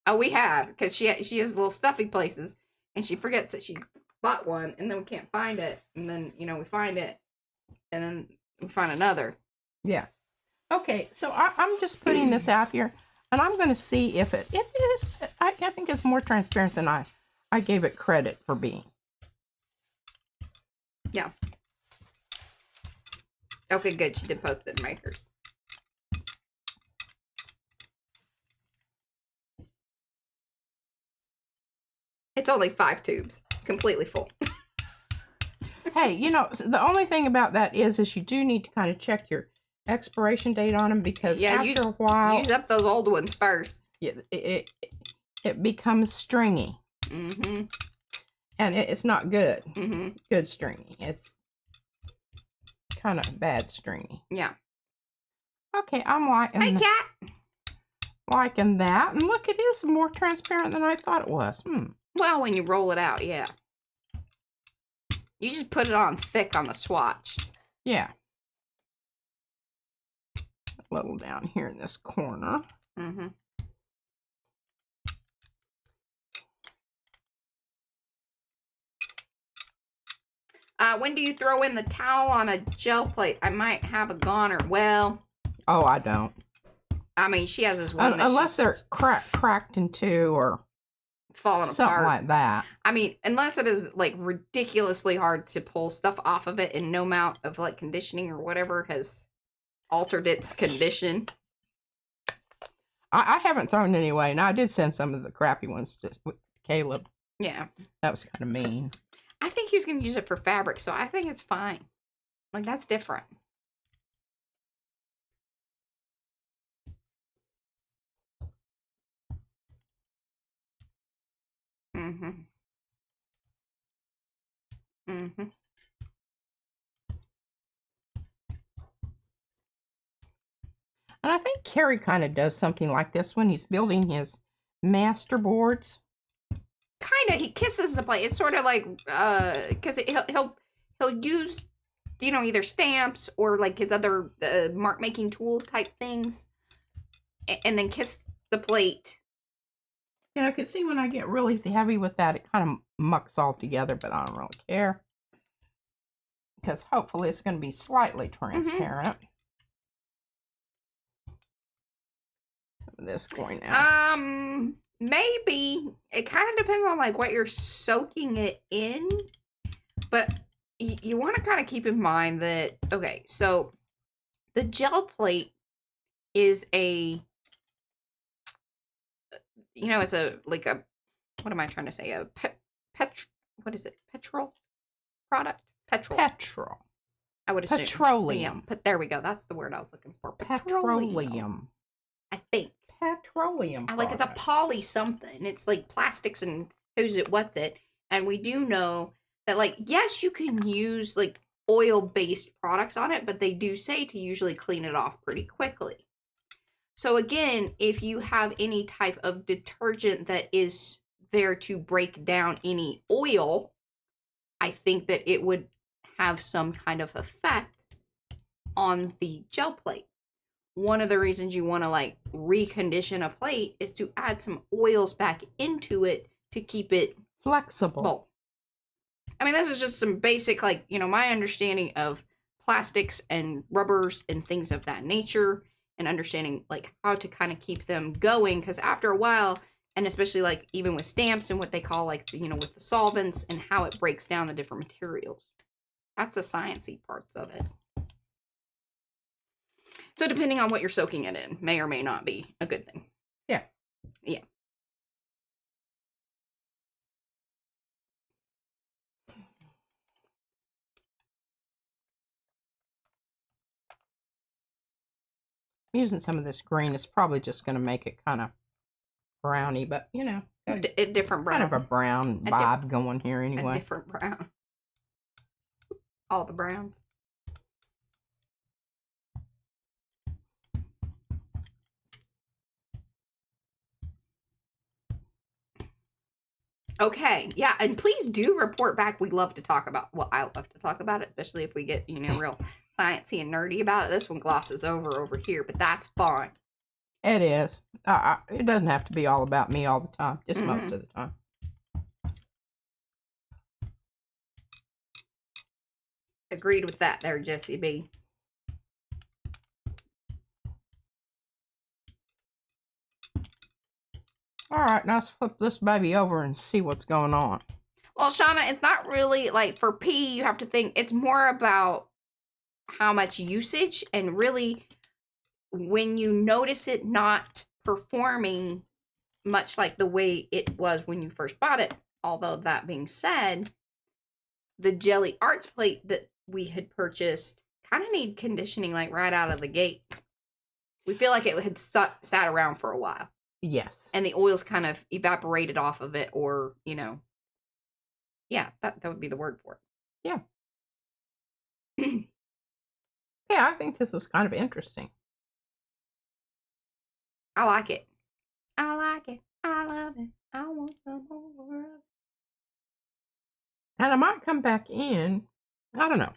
Oh, we have because she has little stuffy places, and she forgets that she bought one, and then we can't find it, and then we find it, and then we find another. Yeah. Okay, so I'm just putting this out here, and I'm going to see if it is. I think it's more transparent than I gave it credit for being. Yeah. Okay, good. She did post it in Makers. It's only 5 tubes, completely full. Hey, the only thing about that is you do need to kind of check your expiration date on them because after a while, use up those old ones first. It becomes stringy, and it's not good. Good stringy. It's kind of bad stringy. Yeah. Okay, I'm liking. Hey, cat. Liking that, and look, it is more transparent than I thought it was. Well, when you roll it out, yeah. You just put it on thick on the swatch. Yeah. A little down here in this corner. When do you throw in the towel on a gel plate? I might have a goner. Well. Oh, I don't. I mean, she has this one unless they're cracked in two or falling apart. Something like that. I mean, unless it is like ridiculously hard to pull stuff off of it and no amount of like conditioning or whatever has altered its condition. I haven't thrown any away, and I did send some of the crappy ones to Caleb. Yeah. That was kind of mean. I think he was going to use it for fabric, so I think it's fine. Like, that's different. Mm-hmm. Mm-hmm. And I think Carrie kind of does something like this when he's building his master boards. Kind of. He kisses the plate. It's sort of like, because he'll use, you know, either stamps or like his other mark making tool type things, and then kiss the plate. Yeah, I can see when I get really heavy with that, it kind of mucks all together, but I don't really care. Because hopefully it's going to be slightly transparent. Some of this going out. Maybe. It kind of depends on like what you're soaking it in. But you want to kind of keep in mind that, okay, so the gel plate is a, you know, it's a, like a, what am I trying to say? A what is it? Petrol product? Petrol. I would assume. Petroleum. But there we go. That's the word I was looking for. Petroleum. I think. Petroleum. Like it's a poly something. It's like plastics and who's it, what's it. And we do know that, like, yes, you can use like oil-based products on it, but they do say to usually clean it off pretty quickly. So again, if you have any type of detergent that is there to break down any oil, I think that it would have some kind of effect on the gel plate. One of the reasons you want to like recondition a plate is to add some oils back into it to keep it flexible. I mean, this is just some basic, like, you know, my understanding of plastics and rubbers and things of that nature, and understanding like how to kind of keep them going, because after a while, and especially like even with stamps and what they call like, you know, with the solvents and how it breaks down the different materials. That's the sciencey parts of it. So depending on what you're soaking it in, may or may not be a good thing. Yeah. Yeah. I'm using some of this green. It's probably just going to make it kind of browny, but you know, A different brown. Kind of a brown vibe going here anyway. A different brown. All the browns. Okay, yeah, and please do report back. We'd love to talk about, well, I love to talk about it, especially if we get, you know, real sciencey and nerdy about it. This one glosses over here, but that's fine. It is. It doesn't have to be all about me all the time, just most of the time. Agreed with that there, Jessie B. All right, now let's flip this baby over and see what's going on. Well, Shauna, it's not really like for P, you have to think it's more about how much usage, and really when you notice it not performing much like the way it was when you first bought it. Although that being said, the Jelly Arts plate that we had purchased kind of need conditioning like right out of the gate. We feel like it had sat around for a while. Yes. And the oils kind of evaporated off of it, or, you know, yeah, that would be the word for it. Yeah. Yeah, I think this is kind of interesting. I like it. I like it. I love it. I want some more of it. And I might come back in. I don't know.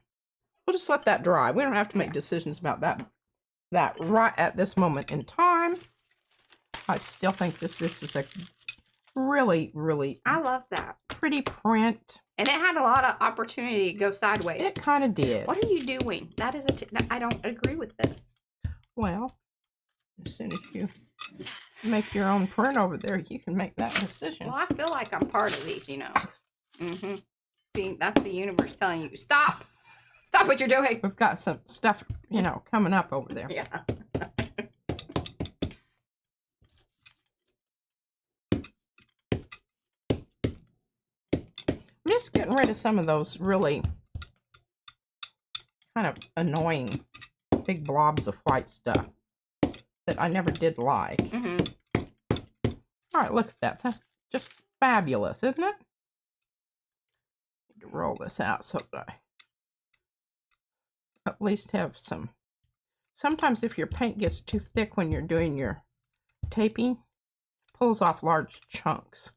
We'll just let that dry. We don't have to make decisions about that right at this moment in time. I still think this is a really, really, I love that. Pretty print. And it had a lot of opportunity to go sideways. It kind of did. What are you doing? That is I don't agree with this. Well, as soon as you make your own print over there, you can make that decision. Well, I feel like I'm part of these, you know. See, that's the universe telling you, stop. Stop what you're doing. We've got some stuff, you know, coming up over there. Yeah. just getting rid of some of those really kind of annoying big blobs of white stuff that I never did like. All right, look at that. That's just fabulous, isn't it? Need to roll this out so that I at least have some. Sometimes if your paint gets too thick when you're doing your taping, it pulls off large chunks.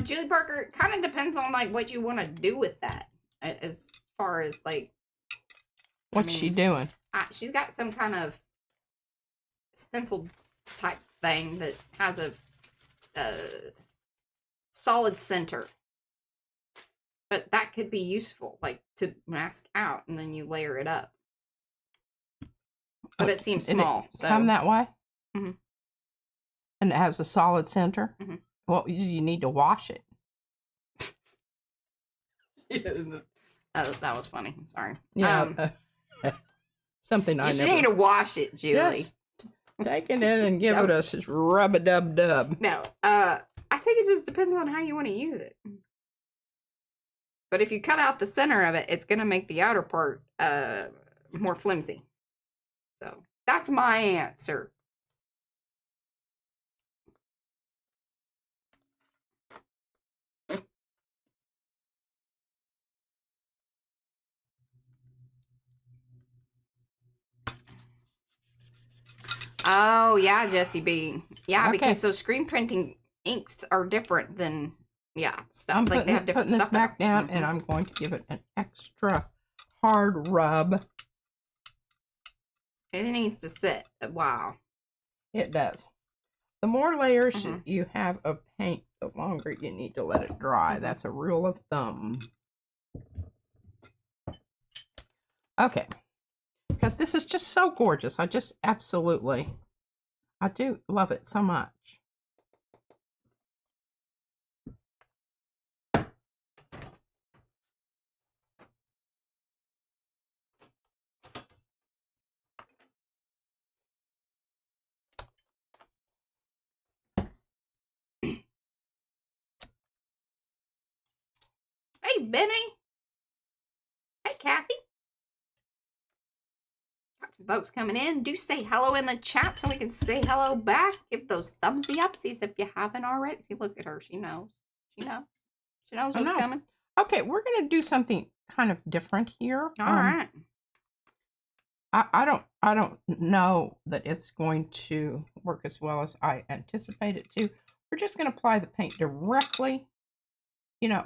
Julie Parker, it kind of depends on like what you want to do with that. As far as like, what's she doing? She's got some kind of stencil type thing that has a solid center, but that could be useful, like to mask out, and then you layer it up. But it seems small. So come that way. And it has a solid center. Well, you need to wash it. That was funny. I'm sorry. Yeah. Something I never. You need to wash it, Julie. Yes. Take it in and give it a rub-a-dub-dub. No. I think it just depends on how you want to use it. But if you cut out the center of it, it's going to make the outer part more flimsy. So that's my answer. Oh, yeah, Jessie B. Yeah, okay. Because those screen printing inks are different than, stuff. I'm like, they have different putting stuff this back down, and I'm going to give it an extra hard rub. It needs to sit a while. It does. The more layers you have of paint, the longer you need to let it dry. That's a rule of thumb. Okay. Because this is just so gorgeous. I just absolutely, I do love it so much. Hey, Benny. Hey, Kathy. Got some folks coming in. Do say hello in the chat so we can say hello back. Give those thumbsy upsies if you haven't already. See, look at her. She knows. She knows. She knows what's coming. Okay, we're going to do something kind of different here. All right. I don't know that it's going to work as well as I anticipate it to. We're just going to apply the paint directly. You know,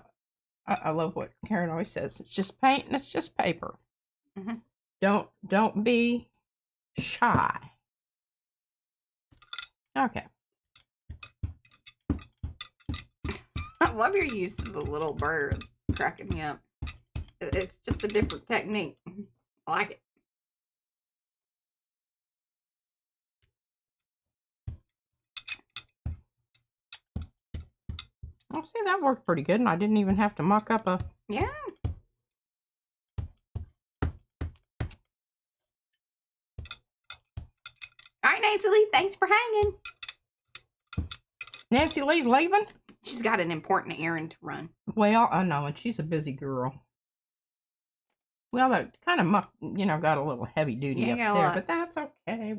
I love what Karen always says. It's just paint and it's just paper. Don't be shy. Okay. I love your use of the little bird. Cracking me up. It's just a different technique. I like it. Oh, see, that worked pretty good, and I didn't even have to muck up a... Yeah. All right, Nancy Lee, thanks for hanging. Nancy Lee's leaving? She's got an important errand to run. Well, I know, and she's a busy girl. Well, that kind of muck, got a little heavy duty up there, but that's okay.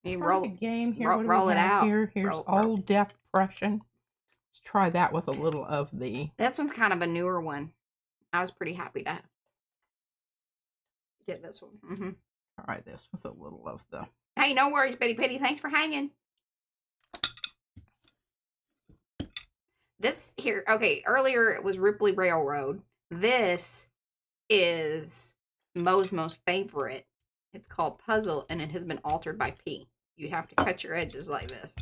You roll a game here. Roll it out. Here's Old Depression. Let's try that with a little of the... This one's kind of a newer one. I was pretty happy to get this one. Try this with a little of the... Hey, no worries, Betty Pitty. Thanks for hanging. This here, okay, earlier it was Ripley Railroad. This is Mo's most favorite. It's called Puzzle, and it has been altered by P. You have to cut your edges like this.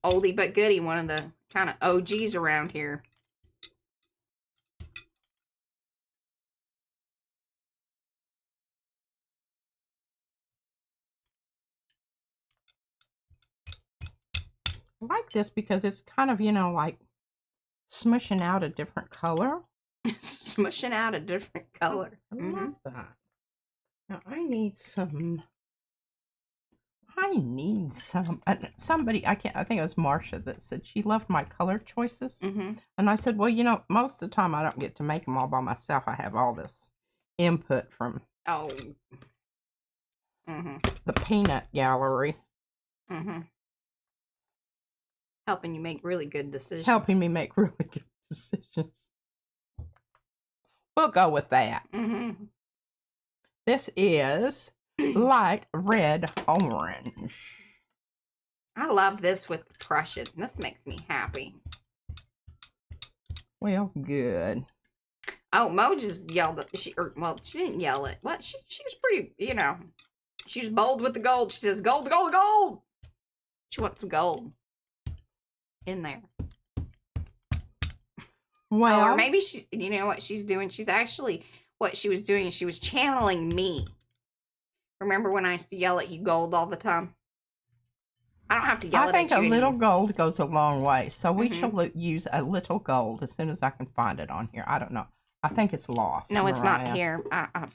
Oldie but goodie, one of the kind of OGs around here. I like this because it's kind of, like smushing out a different color. Smushing out a different color. I love that. Now I need some I need some. Somebody, I think it was Marcia that said she loved my color choices. Mm-hmm. And I said, well, you know, most of the time I don't get to make them all by myself. I have all this input from the peanut gallery. Helping you make really good decisions. Helping me make really good decisions. We'll go with that. This is light red orange. I love this with the Prussian. This makes me happy. Well, good. Oh, Mo just yelled at she didn't yell it. What? She was pretty, you know. She was bold with the gold. She says, gold, gold, gold. She wants some gold in there. Well, or maybe she, you know what she's doing? She's actually, what she was doing is she was channeling me. Remember when I used to yell at you gold all the time? I don't have to yell at you I think a little anymore. gold goes a long way. So we shall use a little gold as soon as I can find it on here. I don't know. I think it's lost. No, it's Mariah. not here. I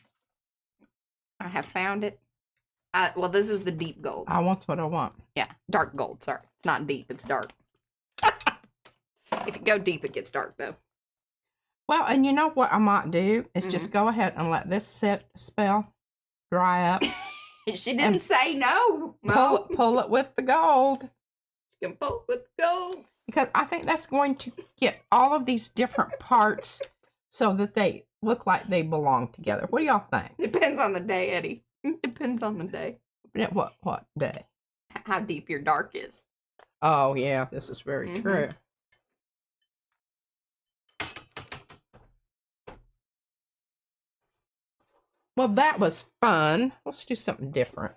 have found it. Well, this is the deep gold. I want what I want. Yeah, dark gold. Sorry, it's not deep. It's dark. If you go deep, it gets dark though. Well, and you know what I might do is just go ahead and let this spell dry up. She didn't say no. Pull it with the gold. She can pull it with the gold. Because I think that's going to get all of these different parts so that they look like they belong together. What do y'all think? Depends on the day, Eddie. Depends on the day. What day? How deep your dark is. Oh, yeah, this is very true. Well, that was fun. Let's do something different.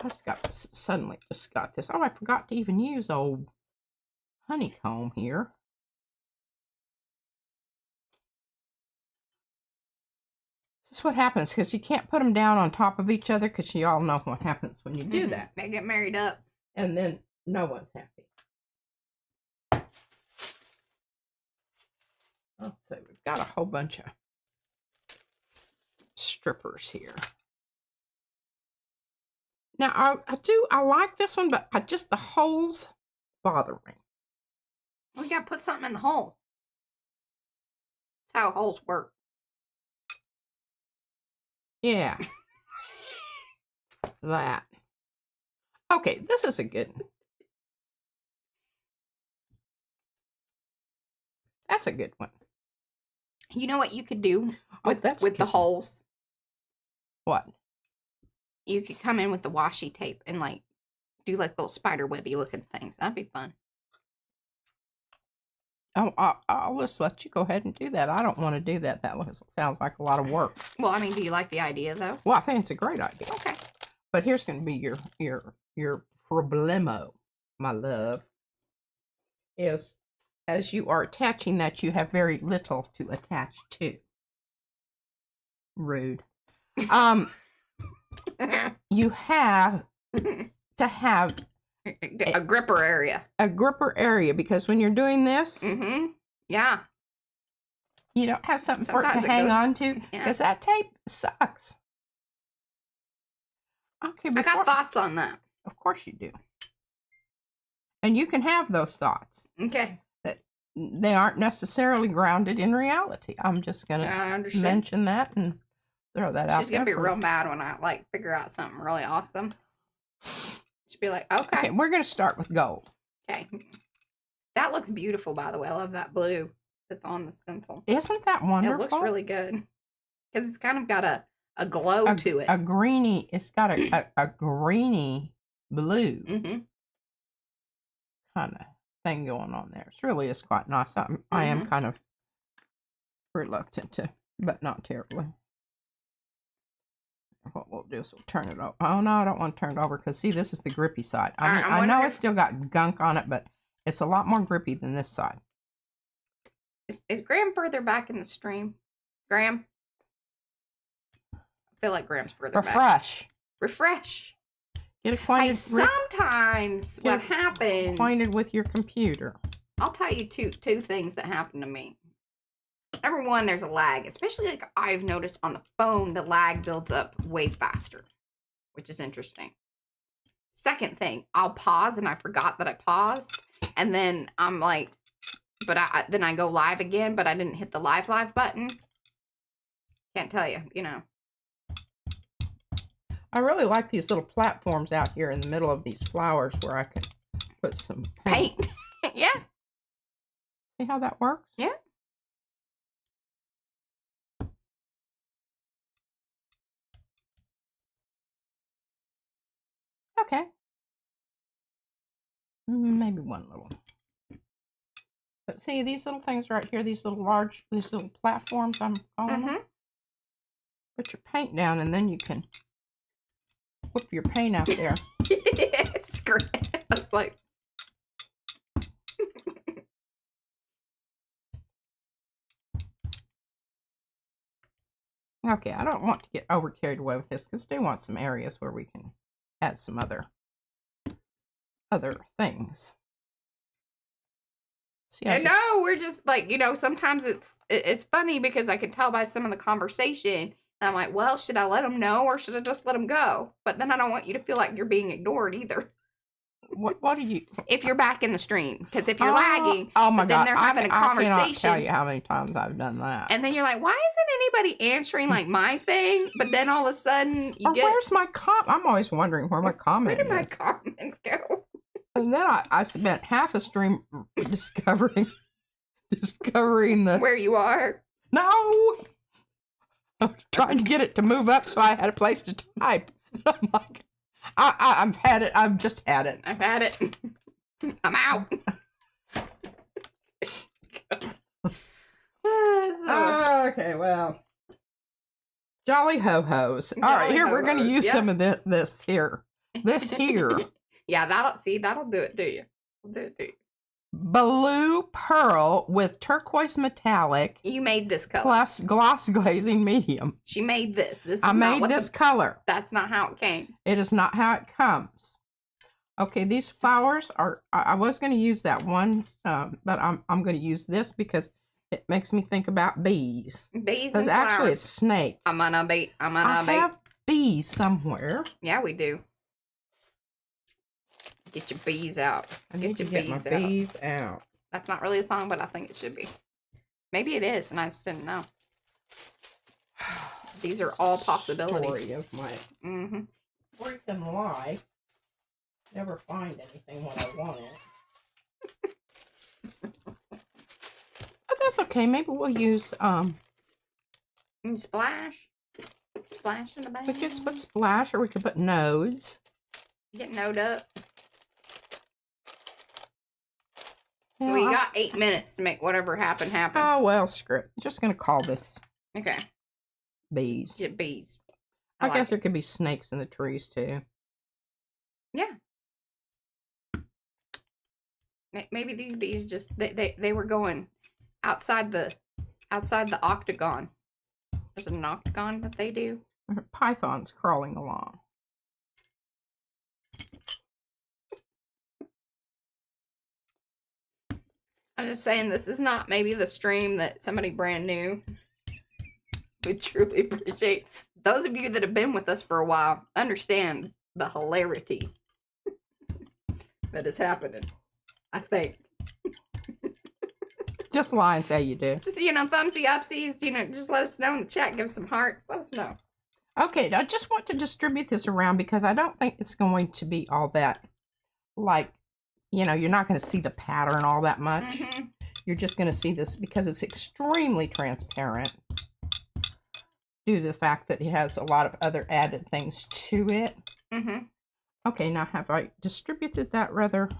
I suddenly just got this. Oh, I forgot to even use old honeycomb here. This is what happens because you can't put them down on top of each other because you all know what happens when you do that. They get married up. And then no one's happy. Let's see, we've got a whole bunch of strippers here. Now, I like this one, but just the holes bother me. We gotta put something in the hole. That's how holes work. Yeah. That. Okay, this is a good one. That's a good one. You know what you could do with the holes? What? You could come in with the washi tape and like do like little spider webby looking things. That'd be fun. Oh, I'll just let you go ahead and do that. I don't want to do that. That sounds like a lot of work. Well, I mean, do you like the idea though? Well, I think it's a great idea. Okay. But here's going to be your problemo, my love, is as you are attaching that, you have very little to attach to. Rude. You have to have a gripper area. A gripper area, because when you're doing this, yeah, you don't have something for it to hang on to, because that tape sucks. Okay, I got thoughts on that. Of course you do. And you can have those thoughts. Okay. That they aren't necessarily grounded in reality. I'm just going to mention that and throw that out. She's going to be real mad when I like figure out something really awesome. She'll be like, okay. We're going to start with gold. Okay. That looks beautiful, by the way. I love that blue that's on the stencil. Isn't that wonderful? It looks really good. Because it's kind of got a glow to it. A greeny, it's got a greeny blue kind of thing going on there. It really is quite nice. I am kind of reluctant to, but not terribly. What we'll do is we'll turn it over. Oh, no, I don't want to turn it over because, see, this is the grippy side. I know it's still got gunk on it, but it's a lot more grippy than this side. Is Graham further back in the stream? Graham? I feel like Graham's further back. Refresh. Get acquainted. Sometimes what happens... Acquainted with your computer. I'll tell you two things that happen to me. Number one, there's a lag, especially like I've noticed on the phone, the lag builds up way faster, which is interesting. second thing, I'll pause and I forgot that I paused. And then I'm like, but then I go live again, but I didn't hit the live button. Can't tell you, you know. I really like these little platforms out here in the middle of these flowers where I can put some paint. Yeah. See how that works? Yeah. Okay. Maybe one little. But see, these little things right here, these little platforms, I'm calling them. Put your paint down, and then you can whip your paint out there. It's great. I was like, okay, I don't want to get over carried away with this because I do want some areas where we can add some other things. See, I know, we're just like, you know, sometimes it's funny because I can tell by some of the conversation. And I'm like, well, should I let them know or should I just let them go? But then I don't want you to feel like you're being ignored either. What do you? If you're back in the stream, because if you're lagging, oh my God, then they're having a conversation. I cannot tell you how many times I've done that. And then you're like, why isn't anybody answering like my thing? But then all of a sudden you get. Where's my I'm always wondering where my comment is. Where did my comments go? And then I spent half a stream discovering the where you are. No, I was trying to get it to move up so I had a place to type. I'm like, I've had it. I've just had it. I've had it. I'm out. Okay, well, jolly ho-hos. All right, here we're going to use some of this here. This here. Yeah, that'll do it to you. Blue pearl with turquoise metallic. You made this color. Plus gloss glazing medium. She made this. I made this color. That's not how it came. It is not how it comes. Okay, these flowers are, I was going to use that one, but I'm going to use this because it makes me think about bees. Bees and flowers. Actually it's snake. I have bees somewhere. Yeah, we do. Get your bees out. Get my bees out. That's not really a song, but I think it should be. Maybe it is, and I just didn't know. These are all possibilities. Story of my freak and lie. Never find anything when I want it. But that's okay. Maybe we'll use splash. Splash in the bag. We could put splash, or we could put nodes. Get node up. Yeah, we got 8 minutes to make whatever happen. Oh, well, screw it. I'm just going to call this okay. Bees. Yeah, bees. I guess there could be snakes in the trees, too. Yeah. Maybe these bees just, they were going outside the octagon. There's an octagon that they do. Pythons crawling along. I'm just saying this is not maybe the stream that somebody brand new would truly appreciate. Those of you that have been with us for a while understand the hilarity that is happening, I think. Just lie and say you do. Just, you know, thumbsy upsies, you know, just let us know in the chat. Give us some hearts. Let us know. Okay, I just want to distribute this around because I don't think it's going to be all that, like, you know, you're not going to see the pattern all that much. You're just going to see this because it's extremely transparent due to the fact that it has a lot of other added things to it. Okay, now have I distributed that rather?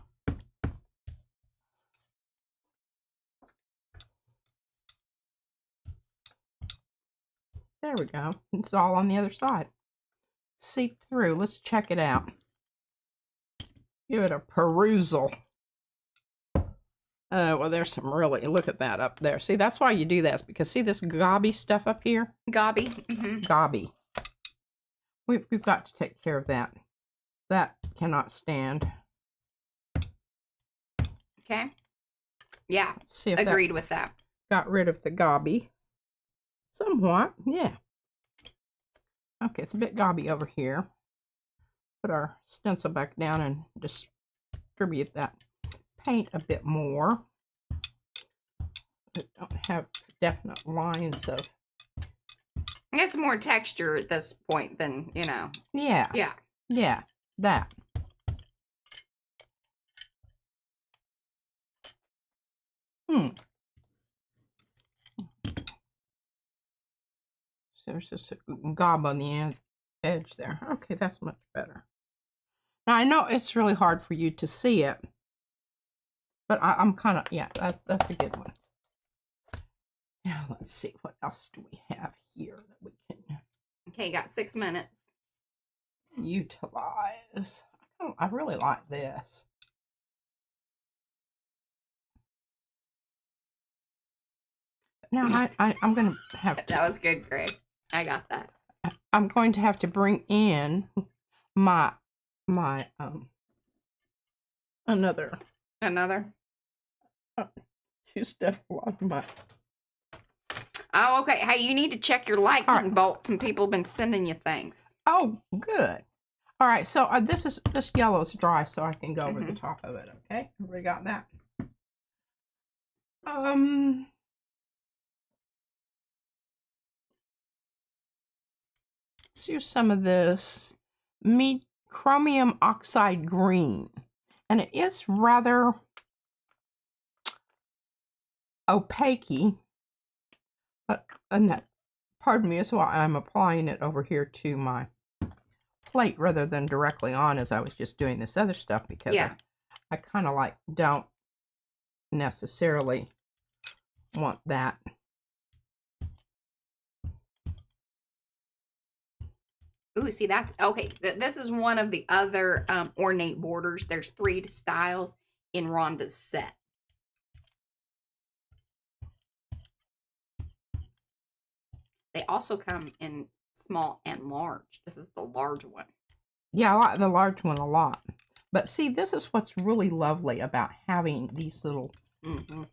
There we go. It's all on the other side. Seep through. Let's check it out. Give it a perusal. Well, there's some really, look at that up there. See, that's why you do this, because see this gobby stuff up here? Gobby. Gobby. We've got to take care of that. That cannot stand. Okay. Yeah. See if agreed with that. Got rid of the gobby. Somewhat, yeah. Okay, it's a bit gobby over here. put our stencil back down and distribute that paint a bit more. I don't have definite lines of. It's more texture at this point than, you know. Yeah. Yeah. Yeah, that. So there's just a gob on the edge there. Okay, that's much better. Now, I know it's really hard for you to see it, but I'm kind of, yeah, that's a good one. Now, let's see, what else do we have here that we can... Okay, got 6 minutes. Utilize. I really like this. Now, I'm going to have to... That was good, Greg. I got that. I'm going to have to bring in my another. You step on my. Oh, okay. Hey, you need to check your lightning bolts, and people have been sending you things. Oh, good. All right, so this yellow is dry, so I can go over the top of it. Okay, we got that. Let's use some of this chromium oxide green, and it is rather opaque, but and that, pardon me, is why I'm applying it over here to my plate rather than directly on as I was just doing this other stuff, because I kind of like don't necessarily want that. Ooh, see, that's okay. This is one of the other ornate borders. There's 3 styles in Rhonda's set. They also come in small and large. This is the large one. Yeah, I like the large one a lot. But see, this is what's really lovely about having these little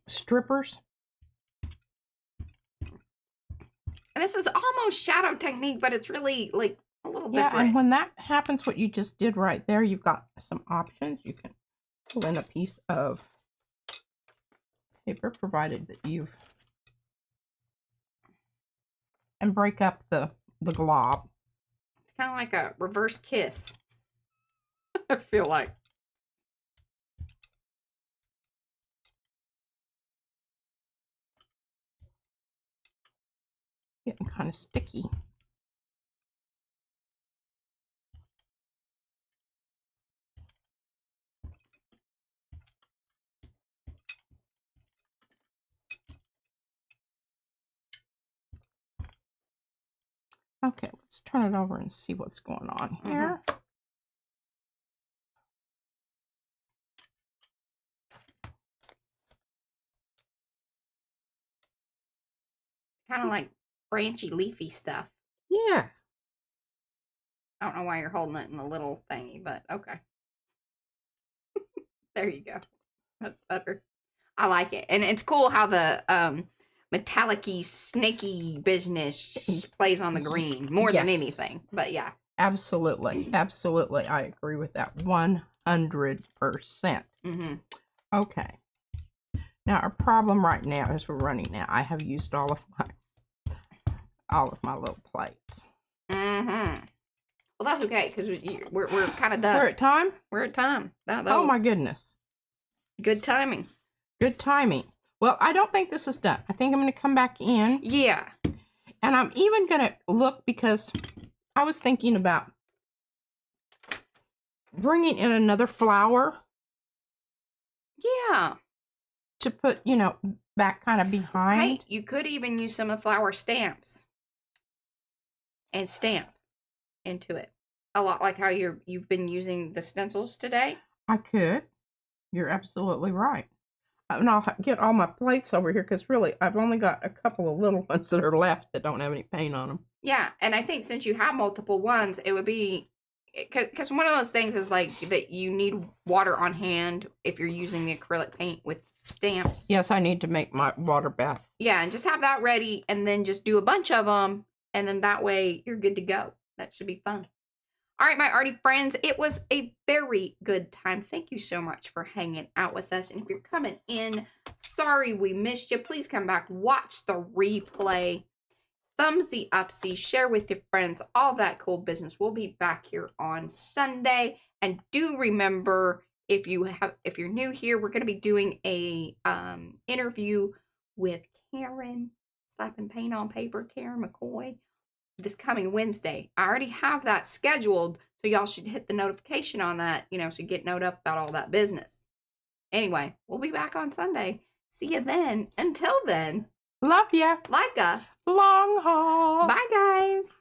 strippers. And this is almost shadow technique, but it's really like a little different. Yeah, and when that happens, what you just did right there, you've got some options. You can pull in a piece of paper, provided that you've... and break up the glob. It's kind of like a reverse kiss. I feel like. Getting kind of sticky. Okay, let's turn it over and see what's going on here. Kind of like branchy, leafy stuff. Yeah. I don't know why you're holding it in the little thingy, but okay. There you go. That's better. I like it. And it's cool how the metallic-y, snaky business plays on the green more than anything. But yeah. Absolutely. Absolutely. I agree with that 100%. Okay. Now our problem right now is we're running out. I have used all of my little plates. Well, that's okay, because we're kind of done. We're at time? We're at time. That oh my goodness. Good timing. Good timing. Well, I don't think this is done. I think I'm going to come back in. Yeah. And I'm even going to look, because I was thinking about bringing in another flower. Yeah. To put, you know, back kind of behind. Hey, you could even use some of the flower stamps and stamp into it. A lot like how you've been using the stencils today. I could. You're absolutely right. And I'll get all my plates over here, because really I've only got a couple of little ones that are left that don't have any paint on them. Yeah, and I think since you have multiple ones, it would be, because one of those things is like that you need water on hand if you're using the acrylic paint with stamps. Yes, I need to make my water bath. Yeah, and just have that ready, and then just do a bunch of them, and then that way you're good to go. That should be fun. All right, my Arty friends, it was a very good time. Thank you so much for hanging out with us. And if you're coming in, sorry we missed you. Please come back, watch the replay. Thumbsy upsy, share with your friends, all that cool business. We'll be back here on Sunday. And do remember, if you're new here, we're going to be doing a interview with Karen, slapping paint on paper, Karen McCoy, this coming Wednesday. I already have that scheduled, so y'all should hit the notification on that, so you get noted up about all that business. Anyway, we'll be back on Sunday. See you then. Until then, Love ya. like a Long haul. bye, guys.